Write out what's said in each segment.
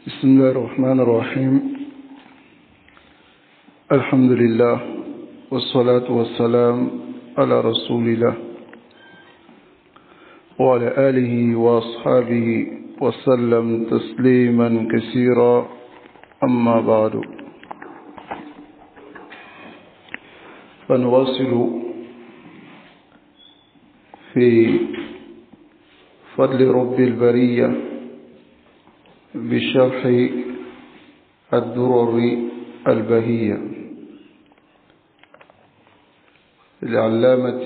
بسم الله الرحمن الرحيم. الحمد لله والصلاة والسلام على رسول الله وعلى آله وأصحابه وسلم تسليما كثيرا. أما بعد، فنواصل في فضل رب البرية بشرح الدرر البهية للعلامة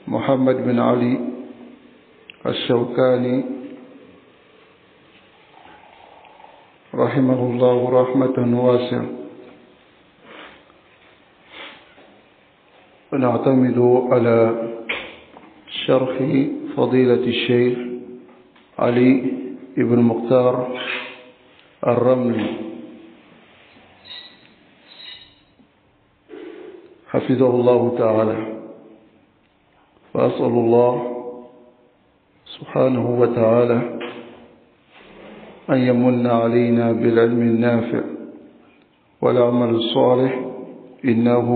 محمد بن علي الشوكاني رحمه الله رحمة واسعة. ونعتمد على شرح فضيلة الشيخ علي بن مختار الرملي حفظه الله تعالى. فأسأل الله سبحانه وتعالى أن يمن علينا بالعلم النافع والعمل الصالح، إنه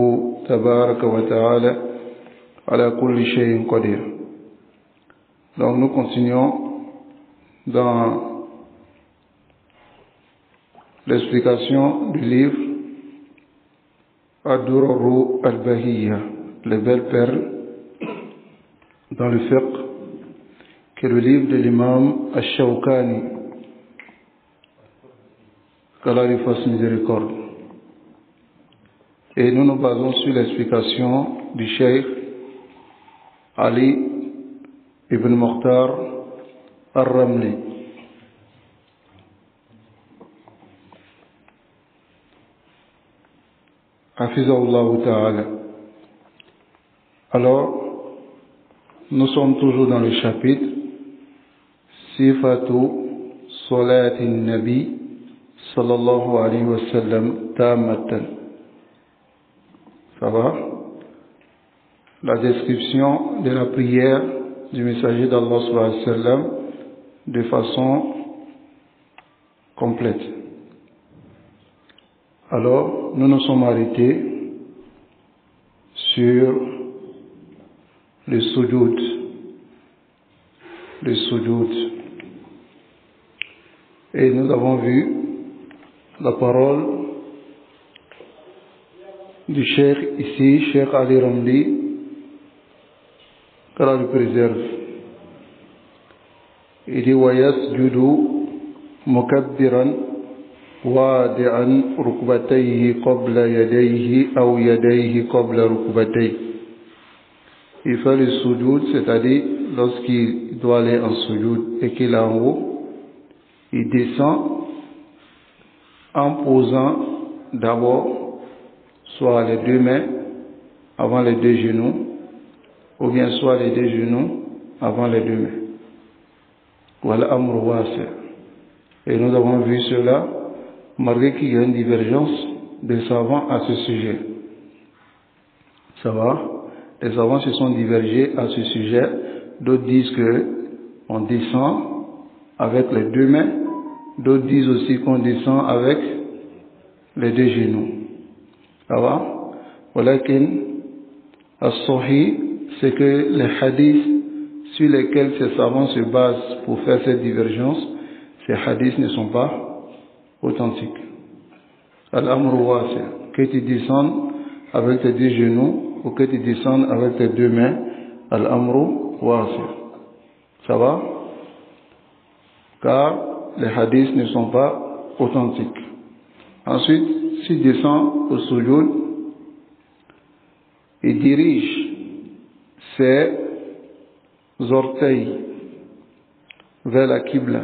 تبارك وتعالى على كل شيء قدير. Donc nous continuons dans l'explication du livre Ad-Durru al-Bahiyya, les belles perles dans le fiqh, qui est le livre de l'imam Ash-Shawkani, qu'Allah lui fasse miséricorde. Et nous nous basons sur l'explication du cheikh Ali ibn Mukhtar al-Ramli. Hafizahullah ta'ala. Alors, nous sommes toujours dans le chapitre Sifatu Salatin Nabi sallallahu alayhi wa sallam Tammatan. Ça va? La description de la prière du messager d'Allah sallallahu alayhi wa sallam de façon complète. Alors, nous nous sommes arrêtés sur le sujoud. Le sujoud. Et nous avons vu la parole du cheikh ici, Cheikh Ali Ramli, qu'Allah le préserve. Il dit wa yasjudu mukabbiran wadi'an rukbatayhi qabla yadayhi aw yadayhi qabla rukbatayhi. Il fait le sujoud, c'est-à-dire lorsqu'il doit aller en sujoud et qu'il est en haut, il descend en posant d'abord soit les deux mains avant les deux genoux, ou bien soit les deux genoux avant les deux mains. Voilà amr wasi'. Et nous avons vu cela, malgré qu'il y a une divergence des savants à ce sujet. Ça va? Les savants se sont divergés à ce sujet. D'autres disent que on descend avec les deux mains. D'autres disent aussi qu'on descend avec les deux genoux. Ça va? Walakin as-sahih, c'est que les hadiths sur lesquels ces savants se basent pour faire cette divergence, ces hadiths ne sont pas authentiques. Al-amru wasi', que tu descendes avec tes deux genoux ou que tu descendes avec tes deux mains, al-amru wasi'. Ça va? Car les hadiths ne sont pas authentiques. Ensuite, s'il descend au sujoud, il dirige ses orteils vers la qibla.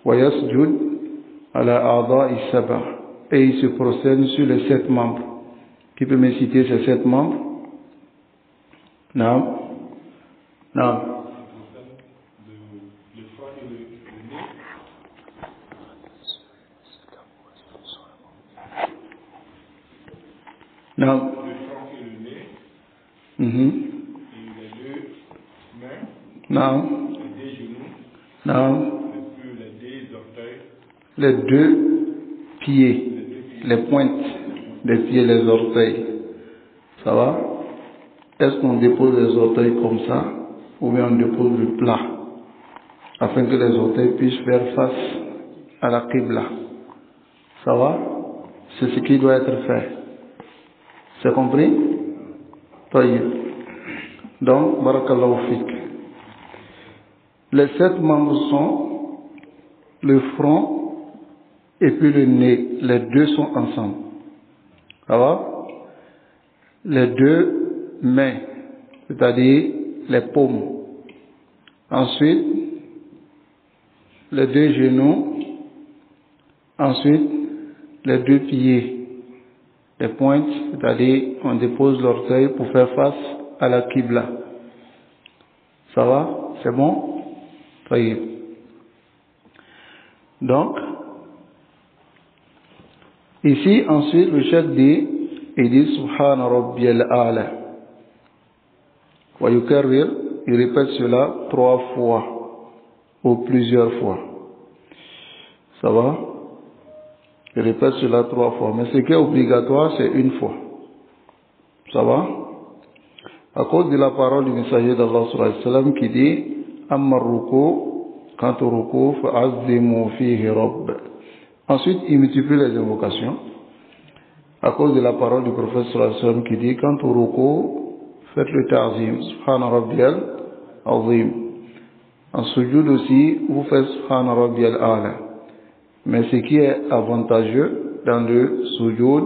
Wa yasjud ala a'da'i sab'a. Et il se prosterne sur les 7 membres. Qui peut me citer ces 7 membres? Non. Non. Non. Et les deux mains. Non. Non. Les deux pieds, les pointes des pieds, les orteils. Ça va? Est-ce qu'on dépose les orteils comme ça ou bien on dépose le plat afin que les orteils puissent faire face à la qibla? Ça va? C'est ce qui doit être fait. C'est compris? Taïb. Donc, barakallahu fik. Les 7 membres sont le front et puis le nez. Les deux sont ensemble. Ça va? Les deux mains, c'est-à-dire les paumes. Ensuite, les deux genoux. Ensuite, les deux pieds, les pointes, c'est-à-dire on dépose l'orteil pour faire face à la qibla. Ça va? C'est bon? Taïb. Donc, ici, ensuite, le chef dit, il dit Subhana Rabbiyal A'la. Wa yukarrir, il répète cela 3 fois ou plusieurs fois. Ça va? Il répète cela 3 fois. Mais ce qui est obligatoire, c'est une fois. Ça va? À cause de la parole du messager d'Allah sallallahu alayhi wa sallam qui dit Amma ruku, quant au ruku, fa'azzimu fihi rabb. Ensuite, il multiplie les invocations. À cause de la parole du prophète sallallahu alayhi wa sallam qui dit quant au ruku, faites le ta'zim, subhana rabbiyal azim. En sujoud aussi, vous faites subhana rabbiyal a'la. Mais ce qui est avantageux dans le sujoud,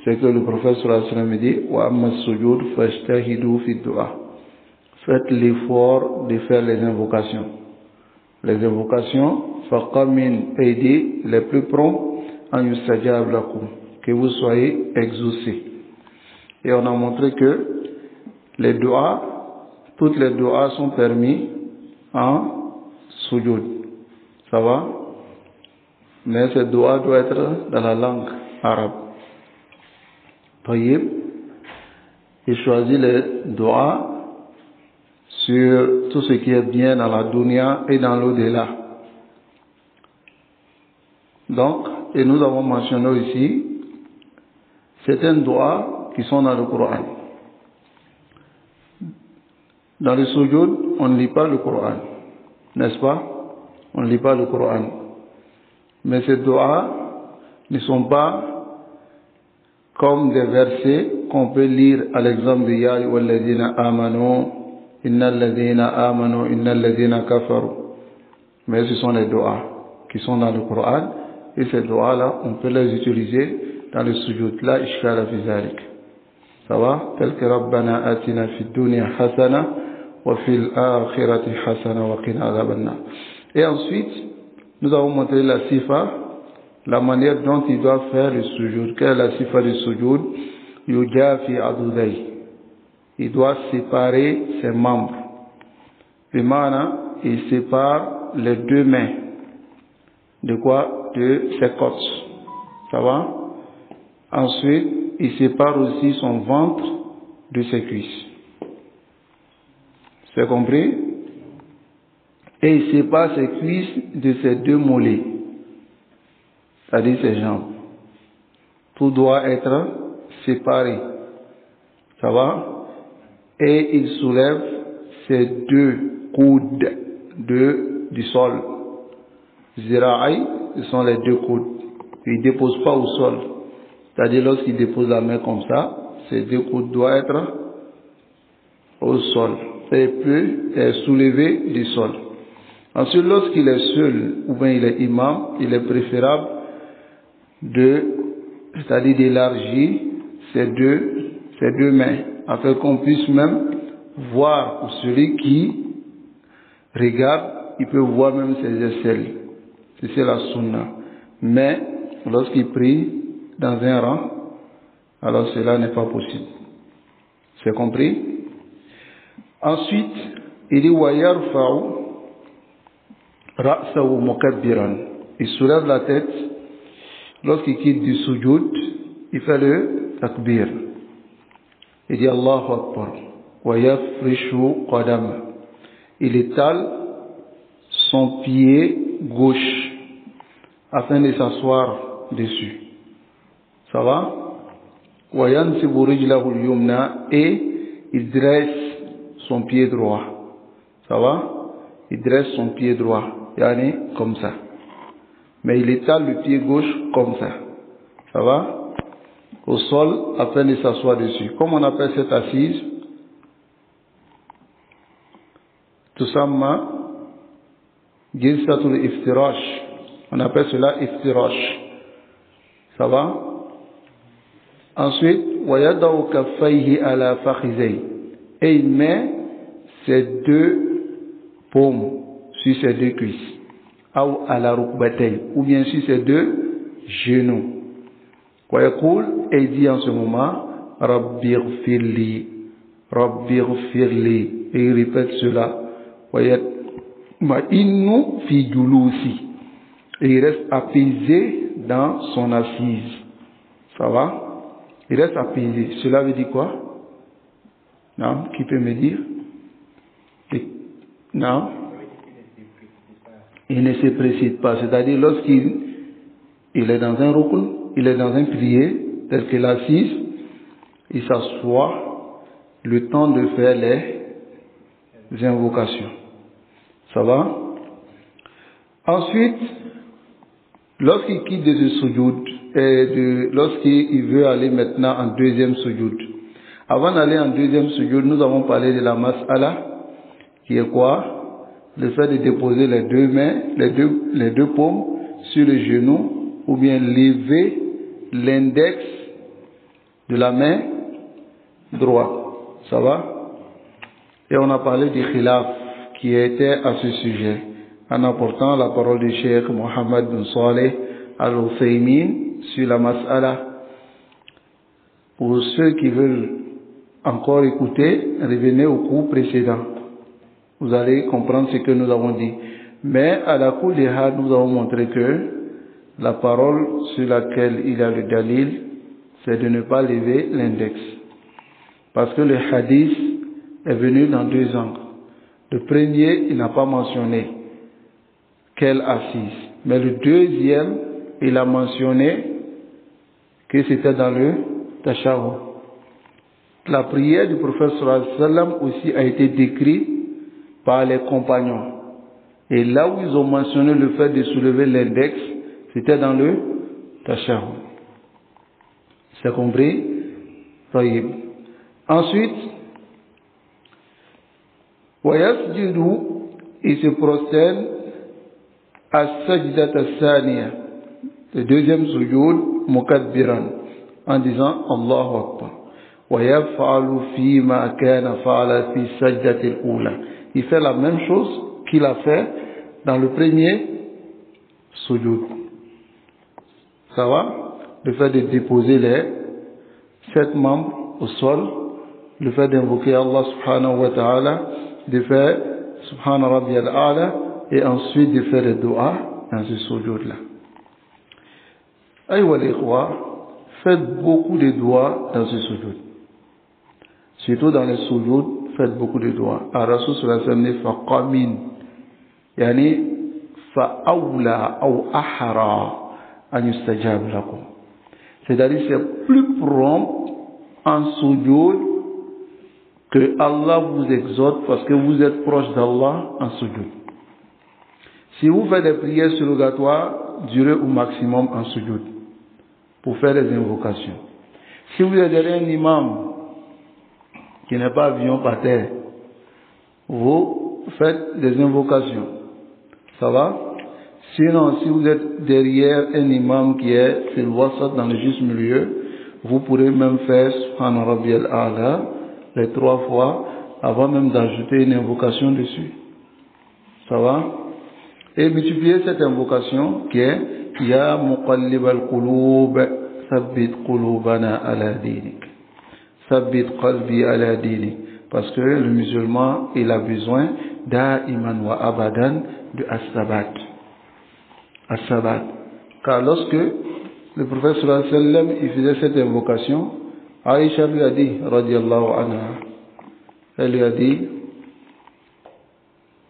c'est que le prophète sallallahu alayhi wa sallam dit wa amma sujoud fajtahidu fi du'a. Faites l'effort de faire les invocations. Les invocations, faqamin aidi, les plus prompts, an yustajab lakum, que vous soyez exaucés. Et on a montré que les du'as, toutes les du'as sont permis en sujoud. Ça va? Mais ces du'as doivent être dans la langue arabe. Taïb, il choisit les du'as sur tout ce qui est bien dans la dunya et dans l'au-delà. Donc, et nous avons mentionné ici certaines du'as qui sont dans le Coran. Dans le sujoud, on ne lit pas le Coran, n'est-ce pas? On ne lit pas le Coran. Mais ces du'as ne sont pas comme des versets qu'on peut lire à l'exemple de Ya ayyuhalladhina amanu, innal ladhina amanu, innal ladhina kafaru. Mais ce sont les du'as qui sont dans le Coran et ces du'as-là, on peut les utiliser dans le sujoud. La ishkala fi zalik. Ça va? Tel que Rabbana atina fid dunya hasana wa fil akhirati hasana wa qina adhaban nar. Et ensuite, nous avons montré la sifa, la manière dont il doit faire le sujoud. Quelle est la sifa du sujoud? Yujafi adudai. Il doit séparer ses membres. Bimana, il sépare les deux mains. De quoi? De ses côtes. Ça va? Ensuite, il sépare aussi son ventre de ses cuisses. C'est compris? Et il sépare ses cuisses de ses deux mollets, c'est-à-dire ses jambes. Tout doit être séparé. Ça va? Et il soulève ses deux coudes du sol. Zira'i, ce sont les deux coudes. Il ne dépose pas au sol. C'est-à-dire lorsqu'il dépose la main comme ça, ses deux coudes doivent être au sol. Et peut être soulevé du sol. Ensuite, lorsqu'il est seul ou bien il est imam, il est préférable c'est-à-dire d'élargir ses deux mains, afin qu'on puisse même voir, pour celui qui regarde, il peut voir même ses aisselles. C'est la sunna. Mais, lorsqu'il prie dans un rang, alors cela n'est pas possible. C'est compris? Ensuite, il dit wa yarfa'u ra'sahu mukabbiran. Il soulève la tête lorsqu'il quitte du sujoud, il fait le takbir. Il dit Allahu Akbar wa yafrishu qadama. Il étale son pied gauche afin de s'asseoir dessus. Ça va? وَيَنْسِبُ رِجْلَهُ الْيُمْنَى et il dresse son pied droit. Ça va? Il dresse son pied droit. Yani comme ça. Mais il étale le pied gauche comme ça. Ça va? Au sol afin de s'asseoir dessus. Comment on appelle cette assise? Tout simplement, Jilsatul Iftirash. On appelle cela Iftirash. Ça va? Ensuite, وَيَدَعُ كَفَّيْهِ عَلَى فَخِذَيْهِ et il met ses deux paumes sur ses deux cuisses. Ou à la rukbatay, ou bien sur ses deux genoux. وَيَقُولْ et il dit en ce moment, رَبِّ اغْفِرْ لِي رَبِّ اغْفِرْ لِي et il répète cela. وَيَطْمَئِنُّ فِي جُلُوسِهِ et il reste apaisé dans son assise. Ça va? Il reste apaisé. Cela veut dire quoi? Non? Qui peut me dire? Non? Il ne se précipite pas. C'est-à-dire lorsqu'il est dans un rukn, il est dans un pilier, tel que l'assise, il s'assoit le temps de faire les invocations. Ça va? Ensuite, lorsqu'il quitte de ce sujoud, lorsqu'il veut aller maintenant en deuxième sujoud. Avant d'aller en deuxième sujoud, nous avons parlé de la mas'ala, qui est quoi? Le fait de déposer les deux mains, les deux paumes sur les genoux, ou bien lever l'index de la main droite. Ça va? Et on a parlé du khilaf qui était à ce sujet, en apportant la parole du Cheikh Mohammed bin Saleh Al-Uthaymin sur la mas'ala. Pour ceux qui veulent encore écouter, revenez au cours précédent. Vous allez comprendre ce que nous avons dit. Mais à la cour des had, nous avons montré que la parole sur laquelle il y a le dalil, c'est de ne pas lever l'index. Parce que le hadith est venu dans deux angles. Le premier, il n'a pas mentionné quelle assise. Mais le deuxième, il a mentionné que c'était dans le tashahhud. La prière du prophète sallallahu alayhi wa sallam aussi a été décrite par les compagnons. Et là où ils ont mentionné le fait de soulever l'index, c'était dans le tashahhud. C'est compris? Taïb. Ensuite, وَيَسْجُدُ il se prosterne à sajdat al-thaniya, le deuxième sujoud, mukadbiran, en disant Allahu Akbar. وَيَفْعَلُ فِي مَا كَانَ فَعَلَ فِي سَجْدَةِ الْأُولَى. Il fait la même chose qu'il a fait dans le premier sujoud. Ça va? Le fait de déposer les 7 membres au sol, le fait d'invoquer Allah subhanahu wa ta'ala, de faire subhana rabbiyal a'la et ensuite de faire le dua dans ce sujoud-là. Aïwa l'ikhwa, faites beaucoup de dua dans ce sujoud. Surtout dans les sujoud, faites beaucoup de dua. Ar-Rasul sallallahu alayhi wa sallam faqamin, yani fa'awla ou ahara an yustajab lakum. C'est-à-dire c'est plus prompt en sujoud que Allah vous exhorte parce que vous êtes proche d'Allah en sujoud. Si vous faites des prières surrogatoires, durez au maximum en sujoud pour faire des invocations. Si vous êtes derrière un imam qui n'est pas avion par terre, vous faites des invocations. Ça va? Sinon, si vous êtes derrière un imam qui est fil wasat, dans le juste milieu, vous pourrez même faire Subhana Rabbiyal A'la les 3 fois avant même d'ajouter une invocation dessus. Ça va? Et multiplier cette invocation qui est Ya Muqallib al-Qulub Thabbit Qulubana ala dinik. Thabbit Qalbi ala dinik. Parce que le musulman, il a besoin da'iman wa abadan de as-sabat. As-sabat. Car lorsque le prophète sallallahu alayhi wa sallam il faisait cette invocation, Aïcha lui a dit, radiyallahu anha, elle lui a dit,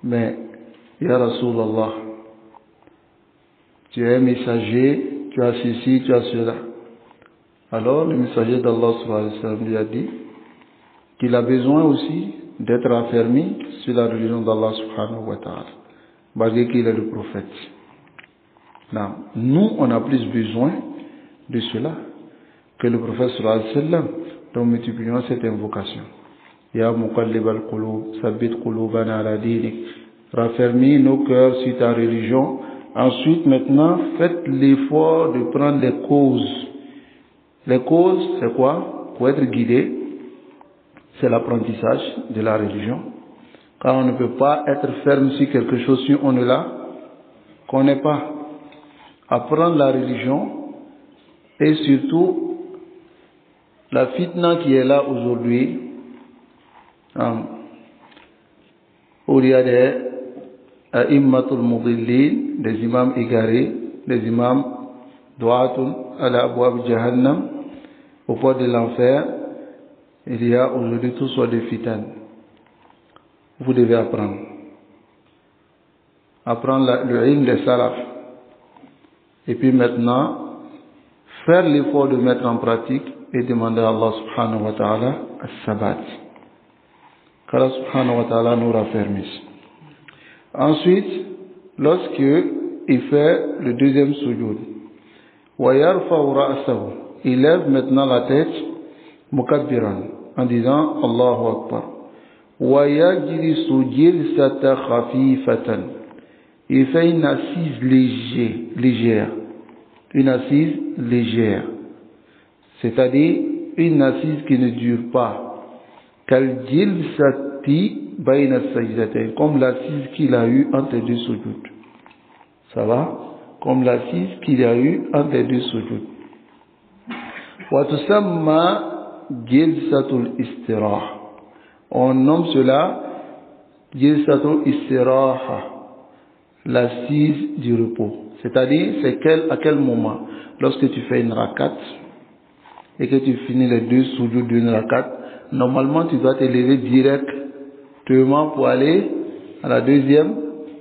mais Ya Rasulallah, tu es un messager, tu as ceci, tu as cela. Alors le messager d'Allah sallallahu alayhi wa sallam lui a dit qu'il a besoin aussi d'être affermi sur la religion d'Allah subhanahu wa ta'ala, malgré qu'il est le prophète. Non. Nous, on a plus besoin de cela que le prophète sallallahu alayhi wa sallam. Donc multiplions cette invocation. Ya muqallib al-qulub, sabbit qulubana ala dinik. Raffermis nos cœurs sur ta religion. Ensuite, maintenant, faites l'effort de prendre les causes. Les causes, c'est quoi? Pour être guidé, c'est l'apprentissage de la religion. Car on ne peut pas être ferme sur quelque chose si on ne la connaît pas. Apprendre la religion et surtout la fitna qui est là aujourd'hui, où il y a des a'immatul mudillin, des imams égarés, des imams du'atun ala abwab jahannam, au port de l'enfer. Il y a aujourd'hui tout soit de fitan. Vous devez apprendre. Apprendre le ilm des salafs. Et puis maintenant, faire l'effort de mettre en pratique et demander à Allah subhanahu wa ta'ala as-sabat. Qu'Allah subhanahu wa ta'ala nous raffermisse. Ensuite, lorsque il fait le deuxième sujoud, wa yarfa'u ra'sahu, il lève maintenant la tête, mukabbiran, en disant Allahu Akbar. Wa yajlisu jilsata khafifatan, il fait une assise légère, une assise légère, c'est-à-dire une assise qui ne dure pas. Kal jilsati bayna sajdatayn, comme l'assise qu'il a eue entre deux sujoud. Ça va? Comme l'assise qu'il a eue entre deux sujoud. Wa tusamma jilsatul istiraha. On nomme cela jilsatul istiraha, l'assise du repos. C'est-à-dire, c'est à quel moment? Lorsque tu fais une rakat et que tu finis les deux sujoud d'une rakat, normalement tu dois te lever directement pour aller à la deuxième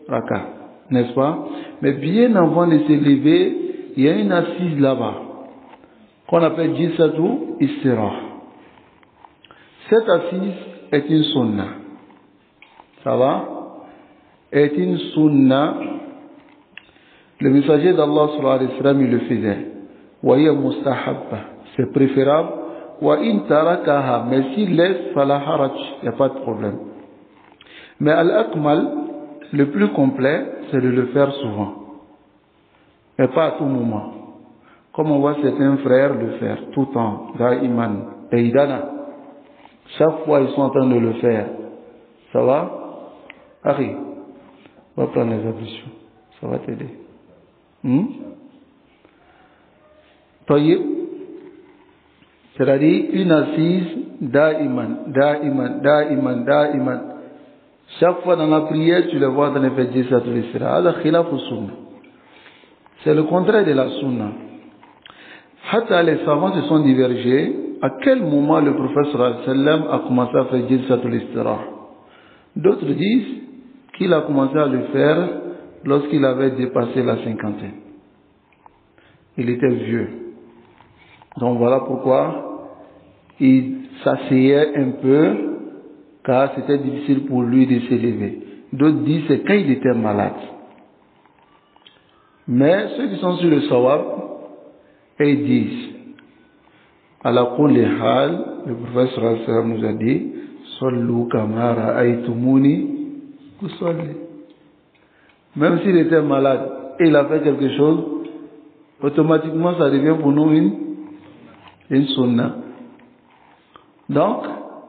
rakat, n'est-ce pas? Mais bien avant de se lever, il y a une assise là-bas qu'on appelle jilsatu istiraha. Cette assise est une sunna. Ça va? Est une sunna. Le messager d'Allah sallallahu alayhi wa sallam, il le faisait. Wa hiya mustahabba, c'est préférable. Wa in tarakaha, mais s'il laisse, fala haraj, il n'y a pas de problème. Mais al-akmal, le plus complet, c'est de le faire souvent. Et pas à tout moment. Comme on voit certains frères le faire, tout le temps, da'iman, eidana. Chaque fois, ils sont en train de le faire. Ça va? Harry, va prendre les ablutions. Ça va t'aider. Tayyib, c'est-à-dire une assise da'iman. Chaque fois dans la prière, tu le vois dans les fêtes jilsatul istiraha. Ala khilafu sunna. C'est le contraire de la sunna. Hatta les savants se sont divergés. À quel moment le prophète sallallahu alayhi wa sallam a commencé à faire jilsatul istiraha? D'autres disent qu'il a commencé à le faire lorsqu'il avait dépassé la cinquantaine. Il était vieux. Donc voilà pourquoi il s'asseyait un peu, car c'était difficile pour lui de se lever. D'autres disent c'est quand il était malade. Mais ceux qui sont sur le sawab, ils disent, à la kulli hal, le prophète sallallahu alayhi wa sallam nous a dit, sallu kama ra'aytumuni usalli. Même s'il était malade et il a fait quelque chose, automatiquement ça devient pour nous une sunna. Donc,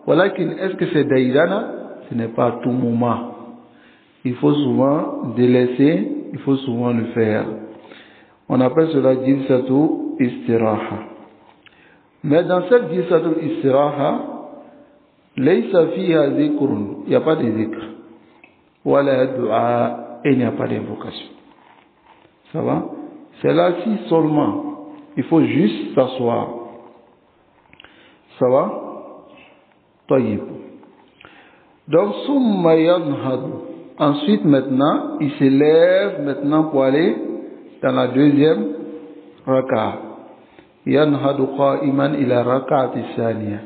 voilà, est-ce que c'est daïdana? Ce n'est pas à tout moment. Il faut souvent délaisser, il faut souvent le faire. On appelle cela jilsatu istiraha. Mais dans cette jilsatu istiraha, laysa fiha zikrun, il n'y a pas de zikr. Wala dua, et il n'y a pas d'invocation. Ça va? C'est là si seulement. Il faut juste s'asseoir. Ça va? Tayyib. Donc, summa yanhadu. Ensuite, maintenant, il s'élève maintenant pour aller dans la deuxième raka. Yanhadu qa'iman ila raka'ati thaniya.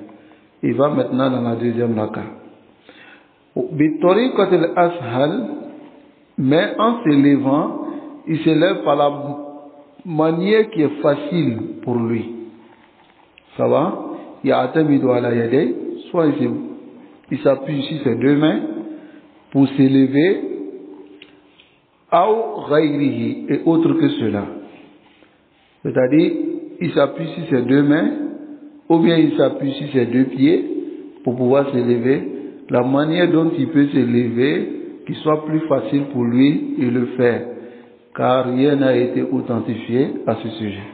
Il va maintenant dans la deuxième raka. Bitariqati al-ashal, mais en s'élevant, il s'élève par la manière qui est facile pour lui. Ça va? Ya'tamidu ala yaday, soit il s'appuie sur ses deux mains pour s'élever, ou ghayrihi, et autre que cela. C'est-à-dire, il s'appuie sur ses deux mains, ou bien il s'appuie sur ses deux pieds pour pouvoir s'élever. La manière dont il peut s'élever, qu'il soit plus facile pour lui, il le fait. Car rien n'a été authentifié à ce sujet.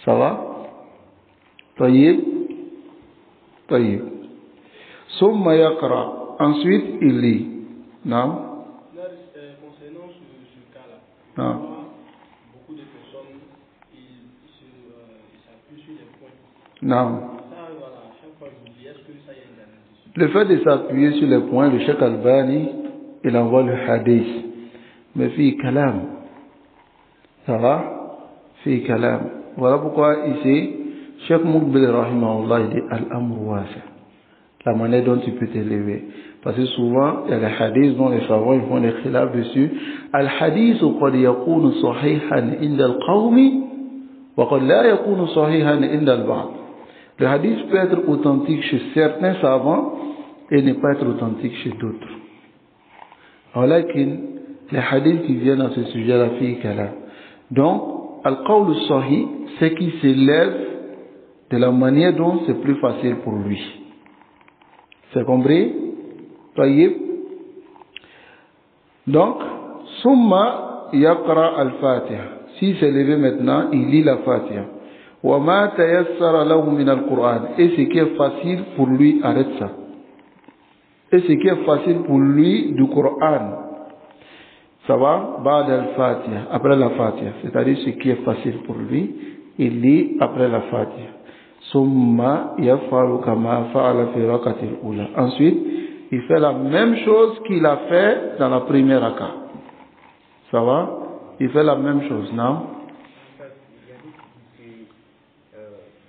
Ça va? Tayyib. Tayyib. Summa yaqra. Ensuite, il lit. Non? Concernant ce cas-là, Non. beaucoup de personnes ils s'appuient sur les points. Non. Ça, voilà, chaque fois je dis, est-ce que ça y est une analyse? Le fait de s'appuyer sur les points, le Cheikh Albani, il envoie le hadith. Mais fi kalam. Ça va? Fi kalam. Voilà pourquoi ici, Cheikh Muqbil rahimahullah, il dit al-amru wasi'. La manière dont tu peux t'élever. Parce que souvent, il y a les hadiths dont les savants ils font des khilaf dessus. Al-hadith qad yakunu sahihan inda al-qawmi wa qad la yakunu sahihan inda al-ba'd. Le hadith peut être authentique chez certains savants et ne pas être authentique chez d'autres. Alors, les hadiths qui viennent à ce sujet-là, fi kalam. Donc, al-qawl sahih, c'est qu'il s'élève de la manière dont c'est plus facile pour lui. C'est compris? Tayyib. Donc, summa yaqra al-Fatiha. S'il s'est levé maintenant, il lit la Fatiha. Wa ma tayassara lahu min al-Qur'an. Et ce qui est facile pour lui, arrête ça. Et ce qui est facile pour lui du Coran. Ça va? Ba'd al-Fatiha. Après la Fatiha. C'est-à-dire ce qui est facile pour lui, il lit après la Fatiha. Summa yafalu kama fa'ala fi rak'ati al-ula. Ensuite, il fait la même chose qu'il a fait dans la première raka. Ça va? Il fait la même chose, non? En fait, il y a dit que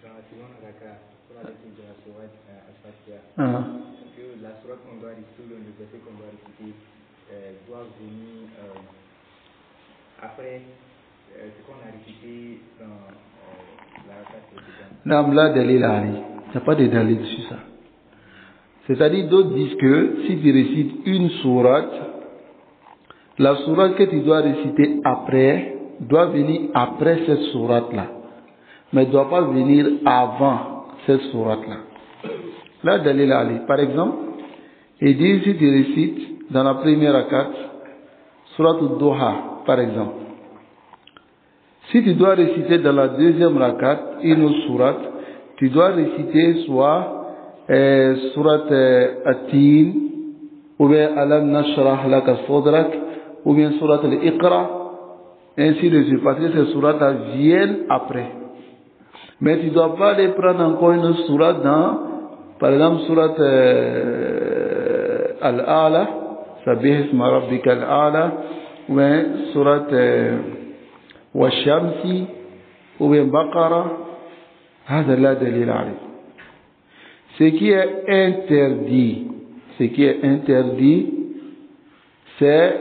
dans la seconde raka, sur la lecture de la sourate Al-Fatiha, que la sourate qu'on doit réciter, le verset qu'on doit réciter, doit venir après ce qu'on a récité dans la raka précédente. Non, là, dalil ali. Il n'y a pas de dalil sur ça. C'est-à-dire, d'autres disent que si tu récites une sourate, la sourate que tu dois réciter après, doit venir après cette sourate-là. Mais ne doit pas venir avant cette sourate-là. Là, dalil ali. Par exemple, il dit si tu récites dans la première rakat, sourate al-Duha, par exemple. Si tu dois réciter dans la deuxième rakat une autre sourate, tu dois réciter soit sourate At-Tin, ou bien Alam Nashrah Laka Sadrak, ou bien sourate Al-Iqra, ainsi de suite, parce que ces sourates viennent après. Mais tu ne dois pas les prendre encore une autre sourate dans, par exemple, sourate Al-A'la, Sabih Isma Rabbika Al-A'la, ou bien sourate Washamsi, ou bien Baqara. هذا لا دليل عليه. Ce qui est interdit, c'est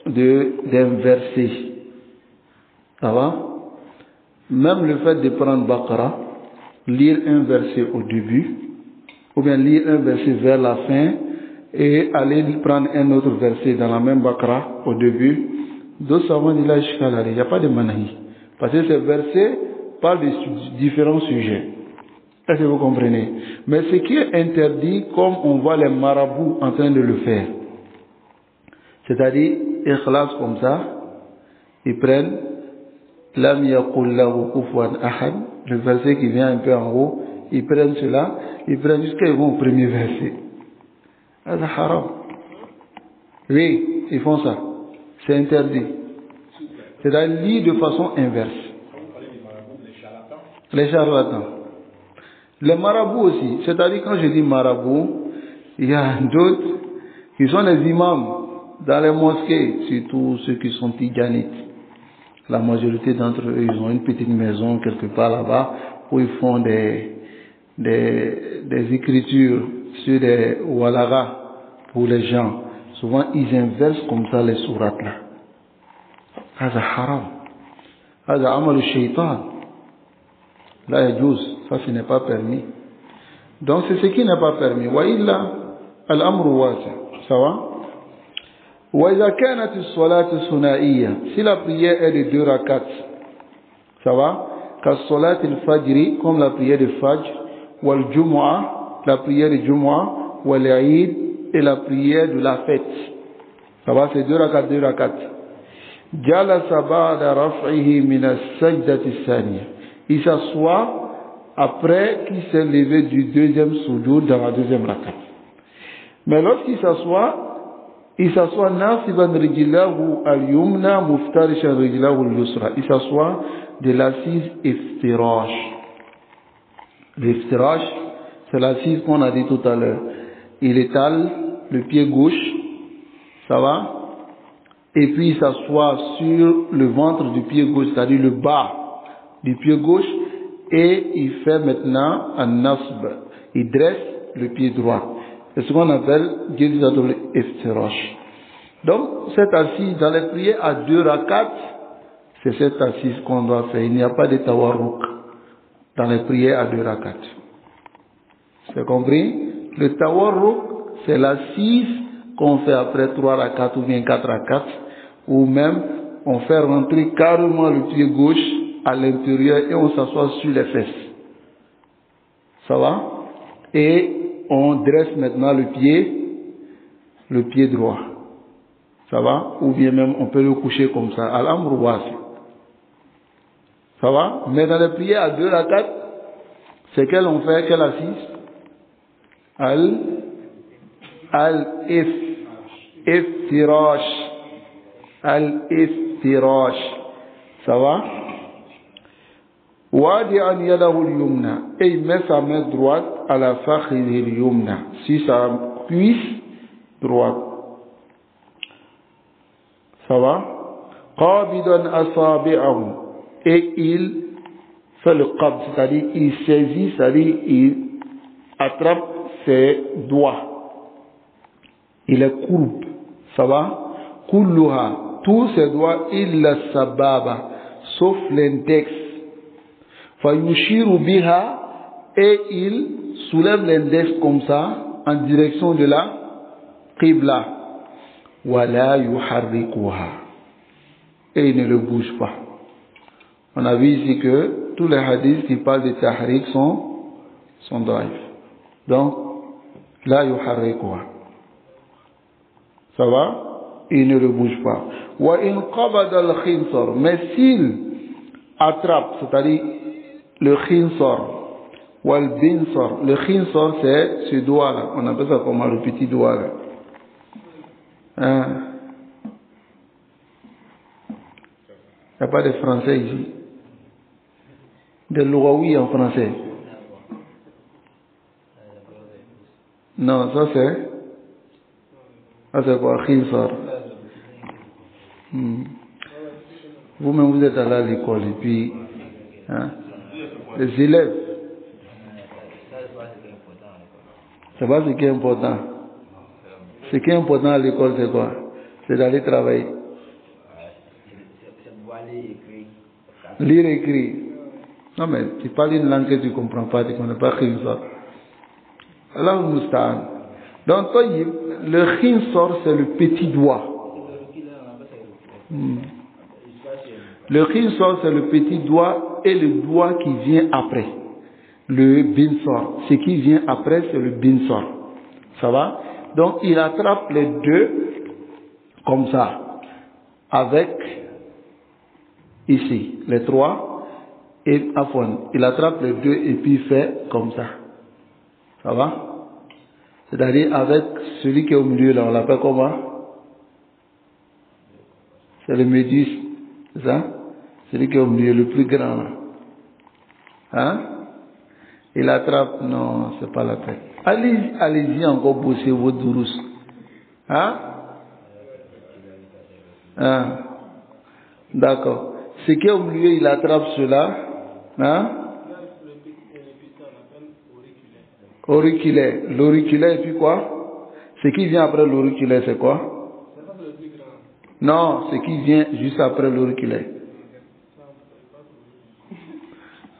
d'inverser. Ça va? Même le fait de prendre Baqara, lire un verset au début, ou bien lire un verset vers la fin, et aller prendre un autre verset dans la même Baqara au début, d'autres savants disent là, il n'y a pas de manahi. Parce que ces versets parlent de différents sujets. Est-ce que vous comprenez? Mais ce qui est interdit, comme on voit les marabouts en train de le faire, c'est-à-dire, ikhlas comme ça, ils prennent Lam yakul lahu kufuwan ahad, le verset qui vient un peu en haut, ils prennent cela, ils prennent jusqu'à ils vont au premier verset. C'est haram. Oui, ils font ça. C'est interdit. C'est-à-dire lire de façon inverse. Les charlatans. Les marabouts aussi. C'est-à-dire quand je dis marabouts, il y a d'autres qui sont les imams Dans les mosquées, surtout ceux qui sont tidjanites, la majorité d'entre eux, ils ont une petite maison quelque part là-bas où ils font des écritures sur des walaga pour les gens. Souvent, ils inversent comme ça les sourates là. هذا حرام. هذا عمل الشيطان. لا يجوز. Ça, ce n'est pas permis. Donc, c'est ce qui n'est pas permis. وإلا الأمر واسع. سواء. وإذا كانت الصلاة ثنائية. Si la prière est de 2 rakats. Ça va? كالصلاة الفجر, comme la prière de Fajr. والجمعة, la prière de Jumu'ah. والعيد, et la prière de la fête. Ça va? C'est 2 rakats, 2 rakats. جلس بعد رفعه من السجدة الثانية. Il s'assoit après qu'il s'est levé du deuxième sujoud dans la deuxième rakat. Mais lorsqu'il s'assoit nasiban rijlahu al-yumna muftarishan rijlahu al-yusra. Il s'assoit de l'assise iftirash. L'iftirash, c'est l'assise qu'on a dit tout à l'heure. Il étale le pied gauche, ça va? Et puis il s'assoit sur le ventre du pied gauche, c'est-à-dire le bas du pied gauche, et il fait maintenant un nasb. Il dresse le pied droit. C'est ce qu'on appelle Jalsatul Iftirash. Donc, cette assise dans les prières à 2 rakats, c'est cette assise qu'on doit faire. Il n'y a pas de tawarruk dans les prières à 2 rakats. C'est compris? Le tawarruk, c'est l'assise qu'on fait après 3 rakats ou bien 4 rakats, ou même on fait rentrer carrément le pied gauche à l'intérieur et on s'assoit sur les fesses. Ça va? Et on dresse maintenant le pied droit. Ça va? Ou bien même on peut le coucher comme ça. Al-amru wasi. Ça va? Mais dans les prières à 2 rakats, c'est quelle on fait? Quelle assise? Al-iftirash. Al-iftirash. Ça va? Wadi'an yadahu al-yumna. Et il met sa main droite à la fakhidhi al-yumna. Si sa cuisse droite. Ça va? Qabidan asabi'ahu. Et il fait le qab, c'est-à-dire il saisit, c'est-à-dire il attrape ses doigts. Il les courbe. Ça va? Kulluha. Tous ses doigts, illa sababa. Sauf l'index. Fayushiru biha. Et il soulève l'index comme ça, en direction de la qibla. Wala yuharrikuha. Et il ne le bouge pas. On a vu ici que tous les hadiths qui parlent de tahrik sont daif. Donc, la yuharrikuha. Ça va? Il ne le bouge pas. Wa in qabada al-khinsar. Mais s'il attrape, c'est-à-dire le khinsar, wal binsar. Le khinsar, c'est ce doigt-là. On appelle ça comment? Le petit doigt-là. Il n'y a pas de français ici. De l'ouraoui en français. Non, ça c'est. Ça c'est quoi? Khinsar. Vous-même vous êtes allé à l'école et puis les élèves, c'est pas ce qui est important. Ce qui est important à l'école c'est quoi? C'est d'aller travailler. Lire et écrire. Non mais tu parles une langue que tu ne comprends pas, tu ne connais pas Khinsar. Allah Mousta'an. Donc le khinsar c'est le petit doigt. Le khinsar c'est le petit doigt et le doigt qui vient après. Le binsar. Ce qui vient après c'est le binsar. Ça va? Donc il attrape les deux comme ça. Avec ici les trois. Et il attrape les deux et puis il fait comme ça. Ça va? C'est-à-dire avec celui qui est au milieu là, on l'appelle comment? C'est le médius, c'est ça? Celui qui est au milieu, le plus grand là. Hein? Il attrape, non, c'est pas la peine. Allez-y encore bosser vos dourous. Hein? Hein? D'accord. Ce qui est au milieu, il attrape cela. Hein? Auriculaire. L'auriculaire, et puis quoi? Ce qui vient après l'auriculaire, c'est quoi? Non, ce qui vient juste après l'auriculaire.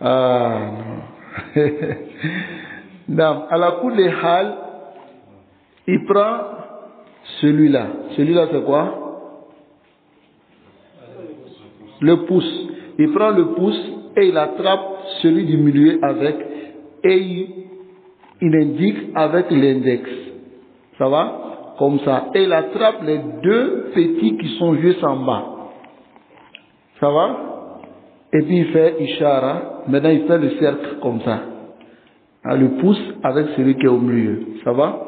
Ah, non. Non, à la coup de hal, il prend celui-là. Celui-là, c'est quoi? Le pouce. Il prend le pouce et il attrape celui du milieu avec, et il indique avec l'index. Ça va? Comme ça. Et il attrape les deux petits qui sont juste en bas. Ça va? Et puis il fait ishara. Maintenant il fait le cercle comme ça. Le pouce avec celui qui est au milieu. Ça va?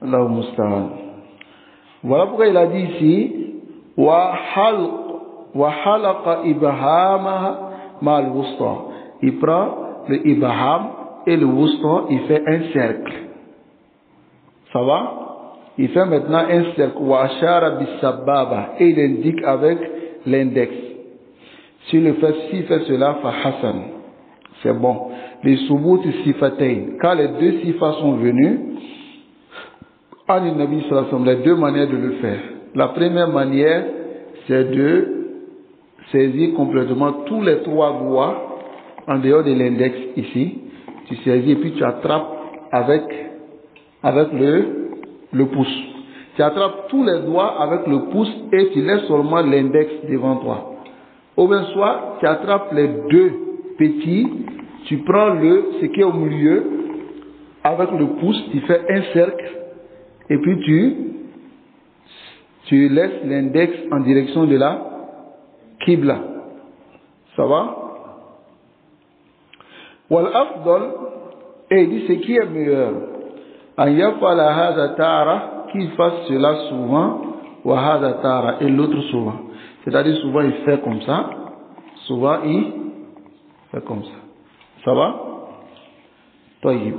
Allahu musta'an. Voilà pourquoi il a dit ici wa halaqa ibhama mal wusta. Il prend le ibham et le wusta, il fait un cercle. Ça va? Il fait maintenant un cercle. Wa ashara bis sababa et il indique avec l'index. S'il fait cela, fa hasan. C'est bon. Les subut sifatayn. Quand les deux sifas sont venus, Nabi sallallahu alayhi wa sallam, les deux manières de le faire. La première manière, c'est de saisir complètement tous les trois doigts en dehors de l'index ici. Tu saisis et puis tu attrapes avec le pouce. Tu attrapes tous les doigts avec le pouce et tu laisses seulement l'index devant toi. Ou bien soit, tu attrapes les deux petits, tu prends ce qui est au milieu, avec le pouce, tu fais un cercle, et puis tu laisses l'index en direction de la Qibla. Ça va? Wal afdal, et il dit ce qui est meilleur, an yafala hadha tara, qu'il fasse cela souvent, wa hadha tara, et l'autre souvent. C'est-à-dire souvent il fait comme ça, souvent il fait comme ça. Ça va? Taïb.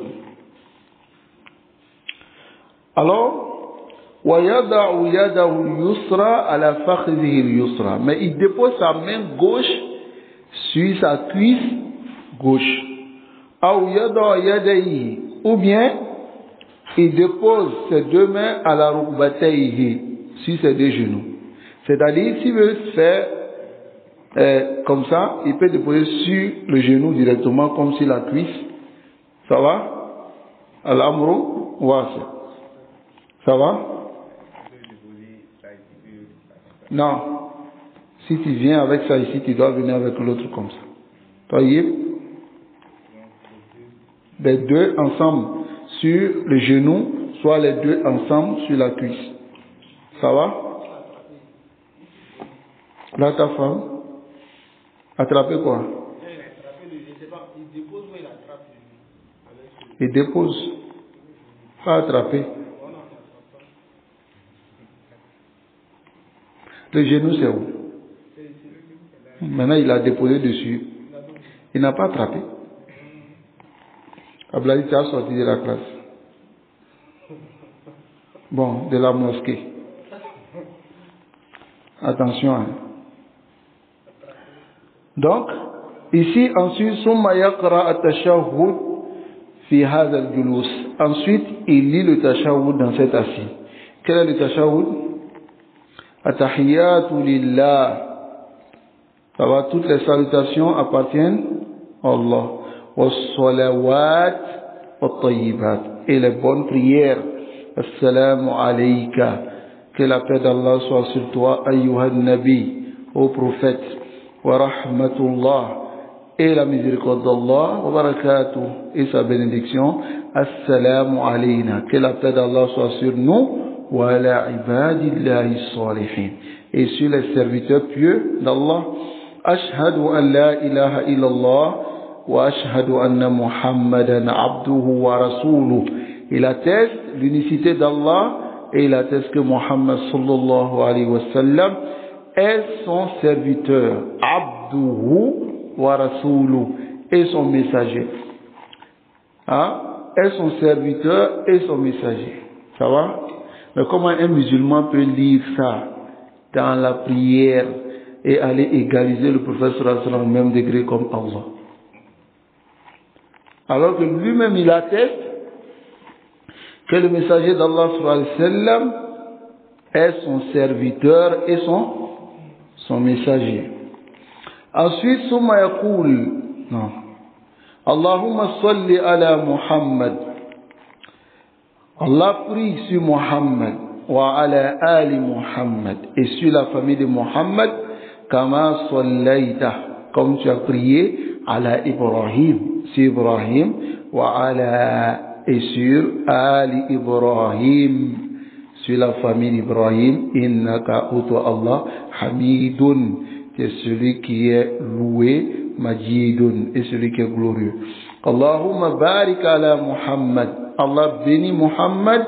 Alors, وَيَضَعُ يَدَهُ الْيُسْرَى عَلَى فَخِذِهِ الْيُسْرَى. Mais il dépose sa main gauche sur sa cuisse gauche. أَوْ يَضَعُ يَدَيْهِ. Ou bien, il dépose ses deux mains à la rukbatayhi, sur ses deux genoux. C'est-à-dire, s'il veut faire comme ça, il peut déposer sur le genou directement, comme sur la cuisse. Ça va? Al-amru wasi. Ça va? Non. Si tu viens avec ça ici, tu dois venir avec l'autre comme ça. Taïb. Les deux ensemble sur le genou, soit les deux ensemble sur la cuisse. Ça va? Là, ta femme. Attraper quoi? Il dépose. Pas attraper. Le genou, c'est où? Maintenant, il a déposé dessus. Il n'a pas attrapé. Ablaï, tu as sorti de la classe. Bon, de la mosquée. Attention. Hein. Donc, ici, ensuite, summa yaqra at-tashahhud fi hadha al-julus. Ensuite, il lit le tashahhud dans cet assis. Quel est le tashahhud? At-tahiyyatu lillah. Ça va, toutes les salutations appartiennent à Allah. Was-salawat wat-tayyibat. Et les bonnes prières. Assalamu alayka. Que la paix d'Allah soit sur toi, ayyuhan nabi, ô prophète. Wa rahmatullah. Et la miséricorde d'Allah, wa barakatuh, et sa bénédiction, assalamu alayna, que la paix d'Allah soit sur nous, wa ala ibadillahi salihin, et sur les serviteurs pieux d'Allah. Ashhadu an la ilaha illallah, wa ashhadu anna Muhammadan abduhu wa rasuluh. Il atteste l'unicité d'Allah, et il atteste que Muhammad sallallahu alayhi wa sallam est son serviteur, abduhu wa rasulu, et son messager. Hein? Est son serviteur et son messager. Ça va? Mais comment un musulman peut lire ça dans la prière et aller égaliser le prophète sallallahu alayhi wa sallam au même degré comme Allah? Alors que lui-même il atteste que le messager d'Allah sallallahu alayhi wa sallam est son serviteur et son messager. Ensuite, summa yaqul, non. Allahumma salli ala Muhammad. Allah prie sur Muhammad wa ala ali Muhammad et sur la famille de Muhammad kama sallaita, comme tu as prié ala Ibrahim, sur Ibrahim wa ala et sur ali Ibrahim, sur la famille d'Ibrahim. Innaka uto Allah hamidun, qui est celui qui est loué, majidun, et celui qui est glorieux. Allahumma barik ala Muhammad. Allah bénit Muhammad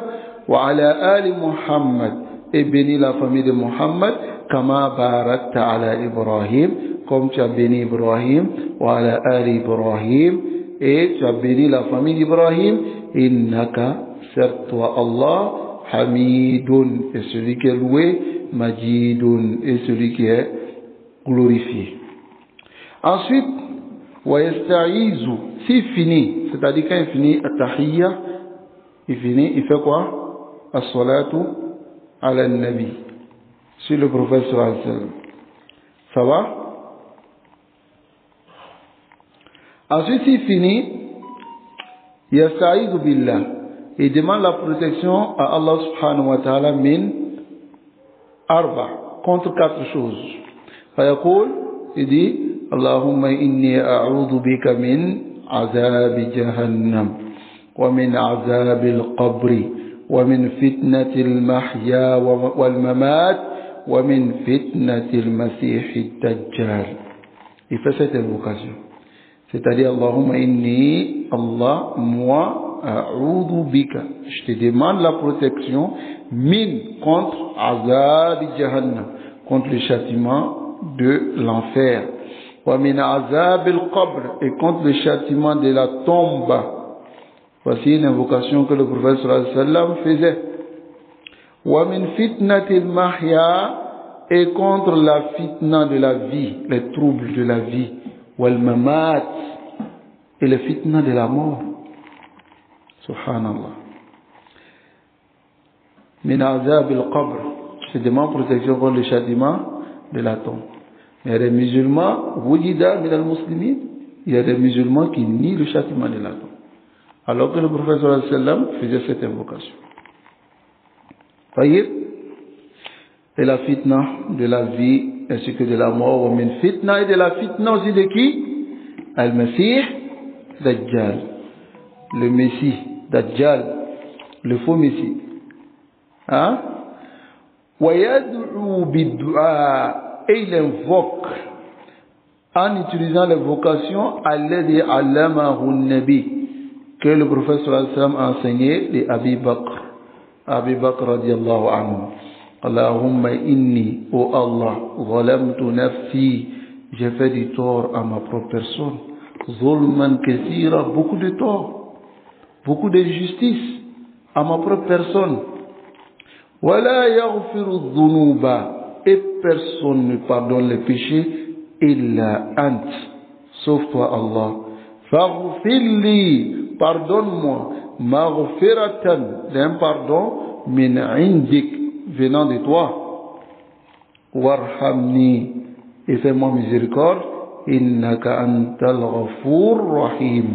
wa ala ali Muhammad, et bénit la famille de Muhammad kama barakta ala Ibrahim, comme tu as béni Ibrahim wa ala ali Ibrahim, et tu as béni la famille d'Ibrahim. Innaka, certes toi Allah, hamidun, et celui qui est loué, majidun, et celui qui est glorifié. Ensuite, wa yasta'izu, s'il finit, c'est-à-dire quand il finit at-tahiyya, il fait quoi? As-salatu ala nabi, sur le prophète sallallahu alayhi wa sallam. Ça va? Ensuite, s'il finit, yasta'izu billah, il demande la protection à Allah subhanahu wa ta'ala min arba, contre 4 choses. Fayaqul, il dit Allahumma inni a'udhu bika min azabi jahannam wa min azabi al-qabri wa min fitnati al-mahya wal mamat wa min fitnati al-masih ad-dajjal. Il fait cette invocation, c'est-à-dire Allahumma inni, Allah, moi, a'udhu bika, je te demande la protection min, contre azabi jahannam, contre le châtiment de l'enfer, wa min azab al-qabr, et contre le châtiment de la tombe. Voici une invocation que le prophète sallallahu alayhi wa sallam faisait. Wa min fitnati al-mahya, et contre la fitna de la vie, les troubles de la vie, wal mamat, et le fitna de la mort. Subhanallah. Min azab al-qabr, je demande protection contre le châtiment de la tombe. Il y a des musulmans, wujida min al-muslimin, il y a des musulmans qui nient le châtiment de la tombe, alors que le prophète sallallahu alayhi wa sallam faisait cette invocation. Tayyib, et la fitna de la vie ainsi que de la mort, wa min fitna, et de la fitna aussi de qui? Al-Masih Dajjal, le Messie, Dajjal, le faux Messie. Hein? Wa yad'u bid-du'a, et il invoque en utilisant l'invocation alladhi allamahu an-nabi, que le prophète sallallahu alayhi wa sallam a enseigné de Abi Bakr radiyallahu anhu. Allahumma inni, ô Allah, zalamtu nafsi, j'ai fait du tort à ma propre personne, zulman kathira, beaucoup de tort, beaucoup d'injustice à ma propre personne. Wala yaghfiru dhunuba, et personne ne pardonne les péchés illa ant, sauf toi Allah. Faghfirli, pardonne-moi, maghfiratan, d'un pardon, min indik, venant de toi. Warhamni, et fais-moi miséricorde, innaka antal ghafur rahim,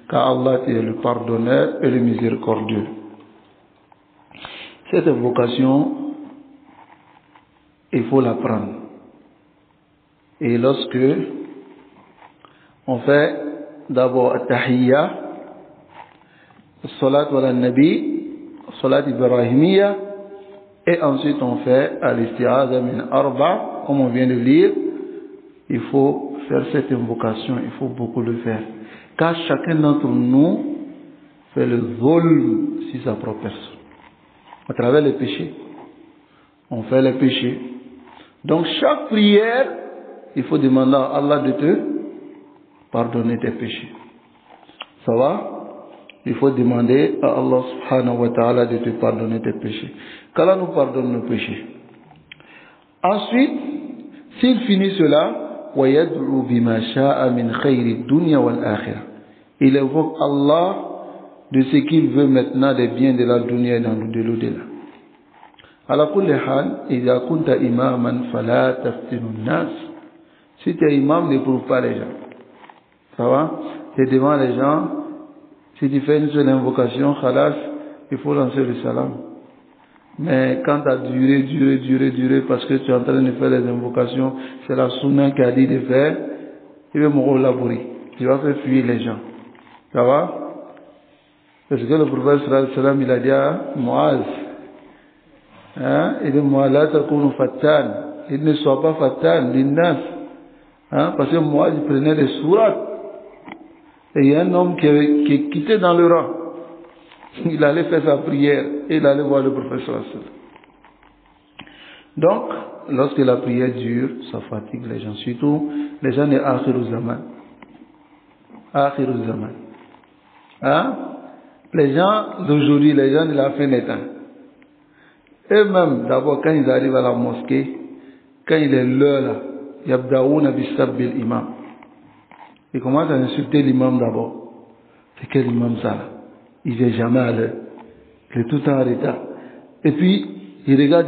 car Allah est le pardonneur et le miséricordieux. Cette invocation, il faut l'apprendre. Et lorsque on fait d'abord at-tahiyya, salat wa al-nabi, salat ibrahimiyya, et ensuite on fait al-isti'aza min arba, comme on vient de lire, il faut faire cette invocation, il faut beaucoup le faire. Car chacun d'entre nous fait le zulm sur sa propre personne. À travers les péchés, on fait les péchés. Donc chaque prière, il faut demander à Allah de te pardonner tes péchés. Ça va? Il faut demander à Allah subhanahu wa ta'ala de te pardonner tes péchés. Qu'Allah nous pardonne nos péchés. Ensuite, s'il finit cela, وَيَدْعُوا بِمَا شَاءَ مِنْ خَيْرِ الدُّنْيَا وَالْآخِرَةِ. Il évoque Allah de ce qu'il veut maintenant des biens de la dunya et de l'au-delà. على كل حال إذا كنت إماما فلا تفتن الناس. Si tu es imam, n'éprouve pas les gens. Ça va? Tu es devant les gens. Si tu fais une seule invocation, khalas, il faut lancer le salam. Mais quand tu as duré, parce que tu es en train de faire les invocations, c'est la sunna qui a dit de faire, il va mourir labourer. Tu vas faire fuir les gens. Ça va? Parce que le prophète sallallahu alayhi wa sallam, il a dit à Muaz, il dit Muaz, la takunu fattan, il ne soit pas fattan, l'innas. Parce que Muaz, il prenait des sourates. Et il y a un homme qui quittait dans le rang. Il allait faire sa prière et il allait voir le prophète sallallahu alayhi wa sallam. Donc, lorsque la prière dure, ça fatigue les gens. Surtout, les gens de Akhirul Zaman. Akhirul Zaman. Les gens d'aujourd'hui, les gens de la fin des temps. Eux-mêmes, d'abord, quand ils arrivent à la mosquée, quand il est l'heure là, yabda'ouna bisabbil imam. Ils commencent à insulter l'imam d'abord. C'est quel imam ça là? Il vient jamais à l'heure. Il est tout le temps en retard. Et puis, il regarde.